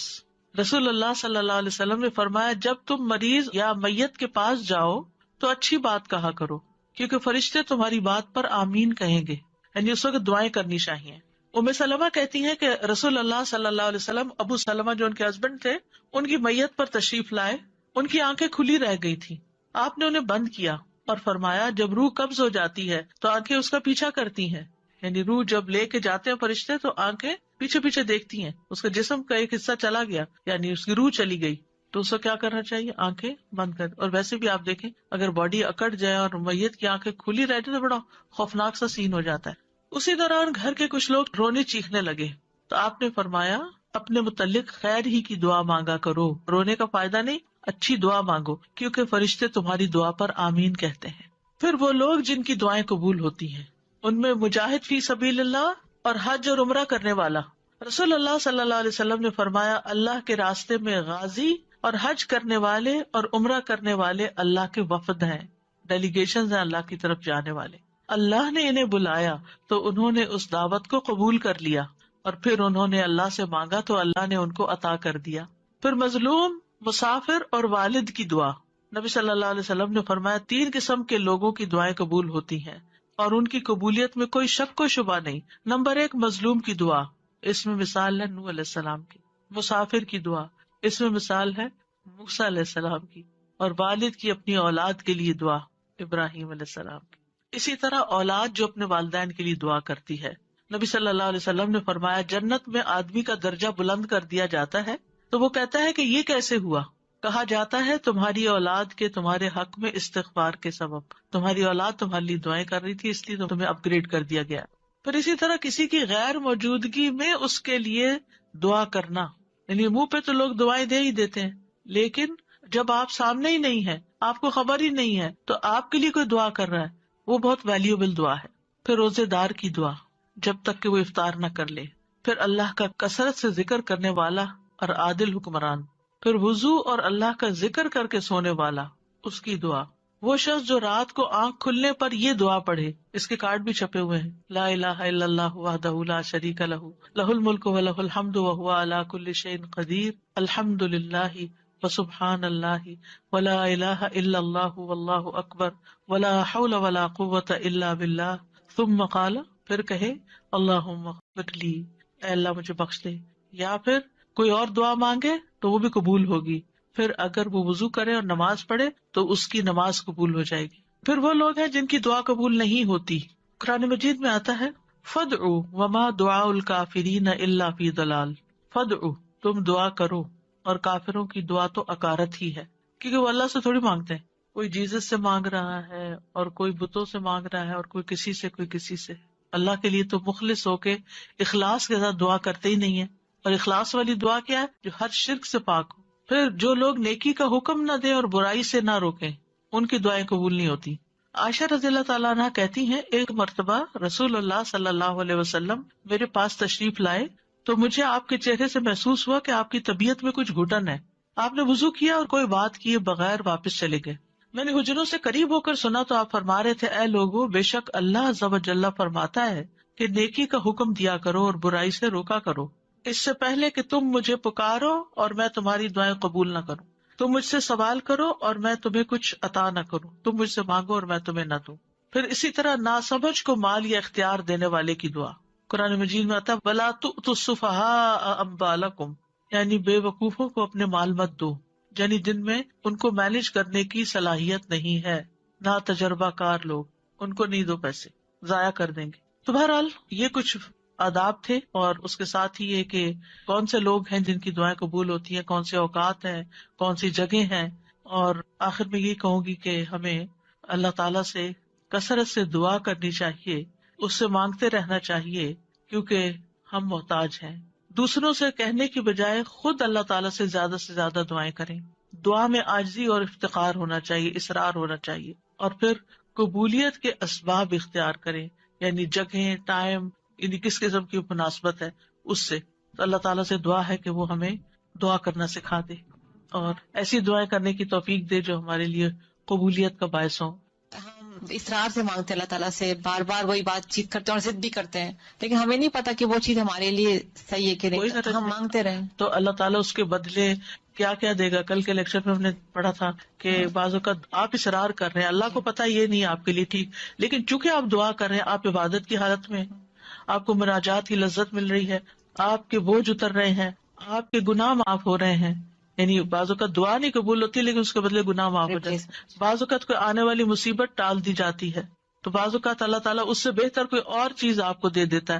رسول اللہ صلی اللہ علیہ وسلم نے فرمایا جب تم مریض یا میت کے پاس جاؤ تو اچھی بات کہا کرو، کیونکہ فرشتے تمہاری بات پر آمین کہیں گے، یعنی اس وقت دعائیں کرنی چاہیے۔ ام سلمہ کہتی ہیں کہ رسول اللہ صلی اللہ علیہ وسلم ابو سلمہ جو ان کے ہسبینڈ تھے ان کی میت پر تشریف لائے، ان کی آنکھیں کھلی رہ گئی تھی، آپ نے انہیں بند کیا اور فرمایا جب روح قبض ہو جاتی ہے تو آنکھیں اس کا پیچھا کرتی ہیں، یعنی روح جب لے کے جاتے ہیں فرشتے تو آنکھیں پیچھے پیچھے دیکھتی ہیں، اس کا جسم کا ایک حصہ چلا گیا یعنی اس کی روح چلی گئی تو اس کو کیا کرنا چاہیے، آنکھیں بند کر۔ اور ویسے بھی آپ دیکھیں اگر باڈی اکڑ جائے اور میت کی آنکھیں کھلی رہتی تو بڑا خوفناک سا سین ہو جاتا ہے۔ اسی دوران گھر کے کچھ لوگ رونے چیخنے لگے تو آپ نے فرمایا اپنے متعلق خیر ہی کی دعا مانگا کرو، رونے کا فائدہ نہیں، اچھی دعا مانگو کیونکہ فرشتے تمہاری دعا پر آمین کہتے ہیں۔ پھر وہ لوگ جن کی دعائیں قبول ہوتی ہیں ان میں مجاہد فی سبیل اللہ اور حج اور عمرہ کرنے والا۔ رسول اللہ صلی اللہ علیہ وسلم نے فرمایا اللہ کے راستے میں غازی اور حج کرنے والے اور عمرہ کرنے والے اللہ کے وفد ہیں، ڈیلیگیشنز ہیں اللہ کی طرف جانے والے۔ اللہ نے انہیں بلایا تو انہوں نے اس دعوت کو قبول کر لیا اور پھر انہوں نے اللہ سے مانگا تو اللہ نے ان کو عطا کر دیا۔ پھر مظلوم، مسافر اور والد کی دعا، نبی صلی اللہ علیہ وسلم نے فرمایا 3 قسم کے لوگوں کی دعائیں قبول ہوتی ہیں اور ان کی قبولیت میں کوئی شک و شبہ نہیں۔ نمبر 1 مظلوم کی دعا، اس میں مثال ہے نوح علیہ السلام کی۔ مسافر کی دعا، اس میں مثال ہے موسیٰ علیہ السلام کی۔ اور والد کی اپنی اولاد کے لیے دعا، ابراہیم علیہ السلام کی۔ اسی طرح اولاد جو اپنے والدین کے لیے دعا کرتی ہے، نبی صلی اللہ علیہ وسلم نے فرمایا جنت میں آدمی کا درجہ بلند کر دیا جاتا ہے تو وہ کہتا ہے کہ یہ کیسے ہوا؟ کہا جاتا ہے تمہاری اولاد کے تمہارے حق میں استغفار کے سبب، تمہاری اولاد تمہارے لیے دعائیں کر رہی تھی اس لیے تمہیں اپ گریڈ کر دیا گیا۔ پھر اسی طرح کسی کی غیر موجودگی میں اس کے لیے دعا کرنا، یعنی منہ پہ تو لوگ دعائیں دے ہی دیتے ہیں لیکن جب آپ سامنے ہی نہیں ہے، آپ کو خبر ہی نہیں ہے تو آپ کے لیے کوئی دعا کر رہا ہے، وہ بہت ویلیوبل دعا ہے۔ پھر روزے دار کی دعا جب تک کہ وہ افطار نہ کر لے۔ پھر اللہ کا کثرت سے ذکر کرنے والا اور عادل حکمران۔ پھر وضو اور اللہ کا ذکر کر کے سونے والا، اس کی دعا۔ وہ شخص جو رات کو آنکھ کھلنے پر یہ دعا پڑھے، اس کے کارڈ بھی چھپے ہوئے ہیں، لا الہ الا اللہ وحدہ لا شریک لہ لہ الملک ولہ الحمد وہو علی کل شیء قدیر الحمد للہ وسبحان اللہ ولا الہ الا اللہ واللہ اکبر ولا حول ولا قوة الا باللہ، ثم قال، پھر کہے اللہم اغفر لی، اے اللہ مجھے بخش دے، یا پھر کوئی اور دعا مانگے تو وہ بھی قبول ہوگی۔ پھر اگر وہ وضو کرے اور نماز پڑھے تو اس کی نماز قبول ہو جائے گی۔ پھر وہ لوگ ہیں جن کی دعا قبول نہیں ہوتی، قرآن مجید میں آتا ہے فادعوا وما دعاء الکافرین الا فی ضلال، فادعوا تم دعا کرو اور کافروں کی دعا تو اکارت ہی ہے، کیونکہ وہ اللہ سے تھوڑی مانگتے ہیں. کوئی جیزس سے مانگ رہا ہے اور کوئی بتوں سے مانگ رہا ہے اور کوئی کسی سے. اللہ کے لیے تو مخلص ہو کے اخلاص کے ساتھ دعا کرتے ہی نہیں ہے. اور اخلاص والی دعا کیا ہے؟ جو ہر شرک سے پاک ہو. پھر جو لوگ نیکی کا حکم نہ دیں اور برائی سے نہ روکیں، ان کی دعائیں قبول نہیں ہوتی. عائشہ رضی اللہ تعالیٰ عنہ کہتی ہیں، ایک مرتبہ رسول اللہ صلی اللہ علیہ وسلم میرے پاس تشریف لائے تو مجھے آپ کے چہرے سے محسوس ہوا کہ آپ کی طبیعت میں کچھ گھٹن ہے. آپ نے وضو کیا اور کوئی بات کیے بغیر واپس چلے گئے. میں نے حجروں سے قریب ہو کر سنا تو آپ فرما رہے تھے، اے لوگو، بے شک اللہ عز و جل فرماتا ہے کہ نیکی کا حکم دیا کرو اور برائی سے روکا کرو، اس سے پہلے کہ تم مجھے پکارو اور میں تمہاری دعائیں قبول نہ کروں. تم مجھ سے سوال کرو اور میں تمہیں کچھ عطا نہ کروں، تم مجھ سے مانگو اور میں تمہیں نہ دوں. پھر اسی طرح ناسمجھ کو مال یا اختیار دینے والے کی دعا. قرآن مجید میں آتا ہے، وَلَا تُؤْتُوا السُّفَهَاءَ أَمْوَالَكُمْ، یعنی بے وقوفوں کو اپنے مال مت دو، یعنی جن میں ان کو مینج کرنے کی صلاحیت نہیں ہے، نہ تجربہ کار لوگ، ان کو نہیں دو، پیسے ضائع کر دیں گے. تو بہرحال یہ کچھ آداب تھے، اور اس کے ساتھ ہی یہ کہ کون سے لوگ ہیں جن کی دعائیں قبول ہوتی ہیں، کون سے اوقات ہیں، کون سی جگہ ہیں. اور آخر میں یہ کہوں گی کہ ہمیں اللہ تعالیٰ سے کثرت سے دعا کرنی چاہیے، اس سے مانگتے رہنا چاہیے، کیونکہ ہم محتاج ہیں. دوسروں سے کہنے کی بجائے خود اللہ تعالیٰ سے زیادہ دعائیں کریں. دعا میں عاجزی اور افتقار ہونا چاہیے، اصرار ہونا چاہیے، اور پھر قبولیت کے اسباب اختیار کریں، یعنی جگہیں، ٹائم، یعنی کس قسم کی مناسبت ہے اس سے. تو اللہ تعالیٰ سے دعا ہے کہ وہ ہمیں دعا کرنا سکھا دے اور ایسی دعائیں کرنے کی توفیق دے جو ہمارے لیے قبولیت کا باعث ہوں. ہم اصرار سے مانگتے ہیں اللہ تعالیٰ سے، بار بار وہی بات چیت کرتے ہیں اور ضد بھی کرتے ہیں، لیکن ہمیں نہیں پتا کہ وہ چیز ہمارے لیے صحیح ہے کہ نہیں، ہم مانگتے رہیں تو اللہ تعالیٰ اس کے بدلے کیا کیا دے گا. کل کے لیکچر میں ہم نے پڑھا تھا کہ بعض اوقات آپ اصرار کر رہے ہیں، اللہ کو پتا یہ نہیں آپ کے لیے ٹھیک، لیکن چونکہ آپ دعا کر رہے ہیں، آپ عبادت کی حالت میں، آپ کو مناجات کی لذت مل رہی ہے، آپ کے بوجھ اتر رہے ہیں، آپ کے گناہ معاف ہو رہے ہیں. یعنی بعض اوقات دعا نہیں قبول ہوتی لیکن اس کے بدلے گناہ معاف ہو جاتے ہیں. بعض اوقات کوئی آنے والی مصیبت ٹال دی جاتی ہے، تو بعض اوقات اللہ تعالیٰ اس سے بہتر کوئی اور چیز آپ کو دے دیتا ہے.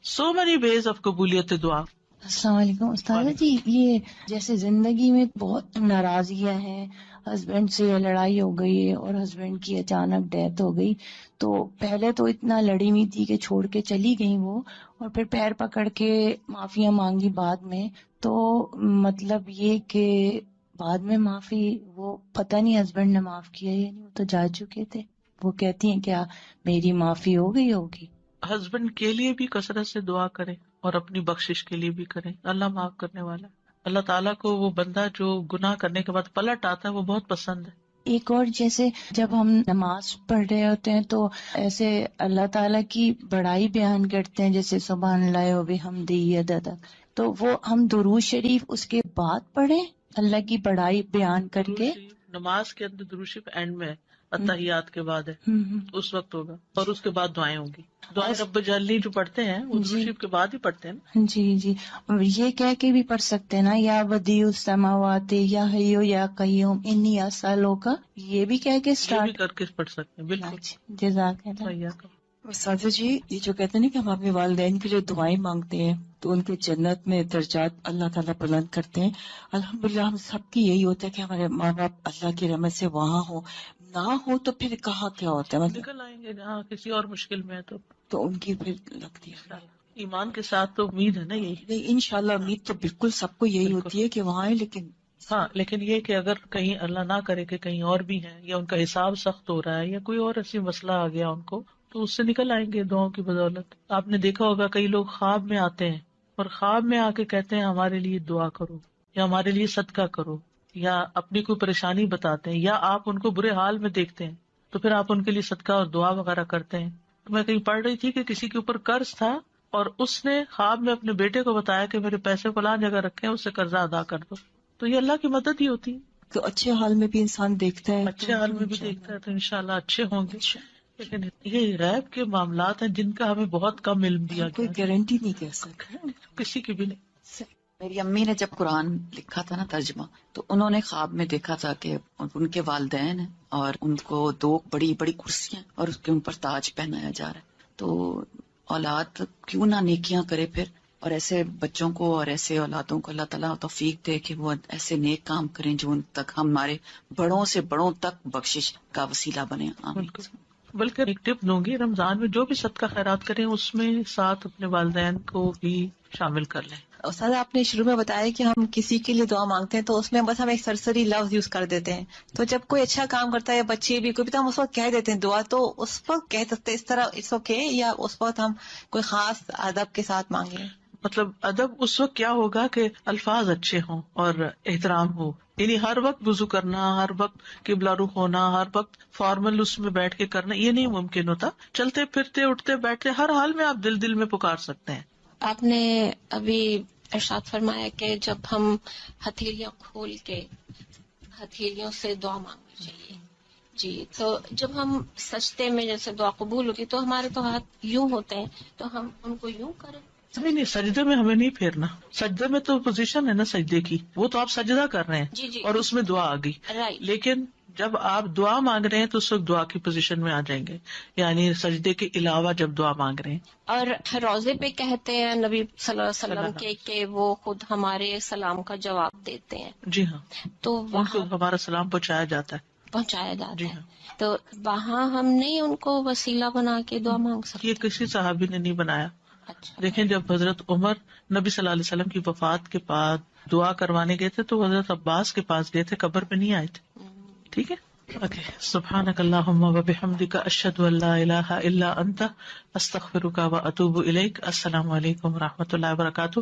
سو مینی ویز آف قبولیت دعا. السلام علیکم استاد جی. یہ جیسے زندگی میں بہت ناراضگیاں ہیں، ہسبینڈ سے لڑائی ہو گئی اور ہسبینڈ کی اچانک ڈیتھ ہو گئی، تو پہلے تو اتنا لڑی ہوئی تھی کہ چھوڑ کے چلی گئی وہ، اور پھر پیر پکڑ کے معافیاں مانگی بعد میں. تو مطلب یہ کہ بعد میں معافی، وہ پتہ نہیں ہسبینڈ نے معاف کیا یا نہیں، وہ تو جا چکے تھے. وہ کہتی ہیں کیا میری معافی ہو گئی ہوگی؟ ہسبینڈ کے لیے بھی کثرت سے دعا کریں اور اپنی بخشش کے لیے بھی کریں. اللہ معاف کرنے والا. اللہ تعالیٰ کو وہ بندہ جو گناہ کرنے کے بعد پلٹ آتا ہے وہ بہت پسند ہے. ایک اور، جیسے جب ہم نماز پڑھ رہے ہوتے ہیں تو ایسے اللہ تعالیٰ کی بڑائی بیان کرتے ہیں، جیسے سبحان اللہ و بحمدہ عدد، تو وہ ہم درود شریف اس کے بعد پڑھیں اللہ کی بڑائی بیان کر کے. نماز کے اندر درود شریف اینڈ میں اتحیات کے بعد ہے، اس وقت ہوگا، اور اس کے بعد دعائیں ہوں گی. دعائیں رب جلنی جو پڑھتے ہیں وہ درود شریف کے بعد ہی پڑھتے ہیں. جی یہ کہہ کے بھی پڑھ سکتے ہیں نا، یا بدیع السماوات یا حیو یا قیوم انی اسالک، یہ بھی کہہ کے اسٹارٹ کر کے پڑھ سکتے ہیں. بالکل. جزاک اللہ. سادہ جی، یہ جو کہتے ہیں نا کہ ہم اپنے والدین کے لیے دعائیں مانگتے ہیں تو ان کے جنت میں درجات اللہ تعالیٰ بلند کرتے ہیں. الحمدللہ ہم سب کی یہی ہوتا ہے کہ ہمارے ماں باپ اللہ کی رحمت سے وہاں ہو، نہ ہو تو پھر کہاں کیا ہوتا ہے، مطلب نکل آئیں گے جہاں کسی اور مشکل میں ہے تو ان کی پھر لگتی ہے. ایمان کے ساتھ تو امید ہے نا یہی. نہیں، انشاءاللہ امید تو بالکل سب کو یہی ہوتی ہے کہ وہاں ہے، لیکن یہ کہ اگر کہیں اللہ نہ کرے کہ کہیں اور بھی ہیں یا ان کا حساب سخت ہو رہا ہے یا کوئی اور ایسی مسئلہ آ گیا ان کو، تو اس سے نکل آئیں گے دعاؤں کی بدولت. آپ نے دیکھا ہوگا کئی لوگ خواب میں آتے ہیں اور خواب میں آ کے کہتے ہیں ہمارے لیے دعا کرو یا ہمارے لیے صدقہ کرو، یا اپنی کوئی پریشانی بتاتے ہیں، یا آپ ان کو برے حال میں دیکھتے ہیں تو پھر آپ ان کے لیے صدقہ اور دعا وغیرہ کرتے ہیں. تو میں کہیں پڑھ رہی تھی کہ کسی کے اوپر قرض تھا اور اس نے خواب میں اپنے بیٹے کو بتایا کہ میرے پیسے فلاں جگہ رکھے ہیں، اس سے قرضہ ادا کر دو. تو یہ اللہ کی مدد ہی ہوتی ہے. تو اچھے حال میں بھی انسان دیکھتا ہے، اچھے حال میں بھی دیکھتا ہے تو انشاءاللہ اچھے ہوں گے. لیکن یہ غیب کے معاملات ہیں جن کا ہمیں بہت کم علم دیا گیا، کوئی گارنٹی نہیں کہہ سکتا، کسی کی بھی نہیں. میری امی نے جب قرآن لکھا تھا نا ترجمہ، تو انہوں نے خواب میں دیکھا تھا کہ ان کے والدین ہیں اور ان کو 2 بڑی بڑی کرسیاں اور اس کے اوپر تاج پہنایا جا رہا ہے. تو اولاد کیوں نہ نیکیاں کرے پھر، اور ایسے بچوں کو اور ایسے اولادوں کو اللہ تعالیٰ توفیق دے کہ وہ ایسے نیک کام کریں جو ان تک ہمارے بڑوں سے بڑوں تک بخشش کا وسیلہ بنے. بلکہ ایک ٹپ دوں گی، رمضان میں جو بھی صدقہ خیرات کریں اس میں ساتھ اپنے والدین کو بھی شامل کر لیں. استاد آپ نے شروع میں بتایا کہ ہم کسی کے لیے دعا مانگتے ہیں تو اس میں بس ہم ایک سرسری لفظ یوز کر دیتے ہیں، تو جب کوئی اچھا کام کرتا ہے یا بچے بھی کوئی بھی تو ہم اس وقت کہہ دیتے ہیں دعا، تو اس وقت کہہ سکتے اس طرح اٹس اوکے، یا اس وقت ہم کوئی خاص ادب کے ساتھ مانگیں؟ مطلب ادب اس وقت کیا ہوگا کہ الفاظ اچھے ہوں اور احترام ہو، یعنی ہر وقت وضو کرنا، ہر وقت قبلہ رخ ہونا، ہر وقت فارمل اس میں بیٹھ کے کرنا یہ نہیں ممکن ہوتا. چلتے پھرتے اٹھتے بیٹھتے ہر حال میں آپ دل میں پکار سکتے ہیں. آپ نے ابھی ارشاد فرمایا کہ جب ہم ہتھیلیاں کھول کے ہتھیلیوں سے دعا مانگنی چاہیے. جی، تو جب ہم سجدے میں جیسے دعا قبول ہوتی تو ہمارے تو ہاتھ یوں ہوتے ہیں، تو ہم ان کو یوں کریں؟ نہیں، سجدے میں ہمیں نہیں پھیرنا. سجدے میں تو پوزیشن ہے نا سجدے کی، وہ تو آپ سجدہ کر رہے ہیں. جی اور اس میں دعا آ گئی. رائٹ. لیکن جب آپ دعا مانگ رہے ہیں تو اس وقت دعا کی پوزیشن میں آ جائیں گے، یعنی سجدے کے علاوہ جب دعا مانگ رہے ہیں. اور روزے پہ کہتے ہیں نبی صلی اللہ علیہ وسلم کہ وہ خود ہمارے سلام کا جواب دیتے ہیں. جی ہاں، تو ان کو ہمارا سلام پہنچایا جاتا ہے. جی ہاں. تو وہاں ہم نہیں ان کو وسیلہ بنا کے دعا مانگ سکتے؟ یہ کسی صحابی نے نہیں بنایا. اچھا. دیکھیں جب حضرت عمر نبی صلی اللہ علیہ وسلم کی وفات کے بعد دعا کروانے گئے تھے تو حضرت عباس کے پاس گئے تھے، قبر پہ نہیں آئے تھے. ٹھیک ہے. اوکے. سبحانک اللہم و بحمدک، اشہد ان لا الہ الا انت، استغفرک و اتوب الیک. السلام علیکم و رحمۃ اللہ وبرکاتہ.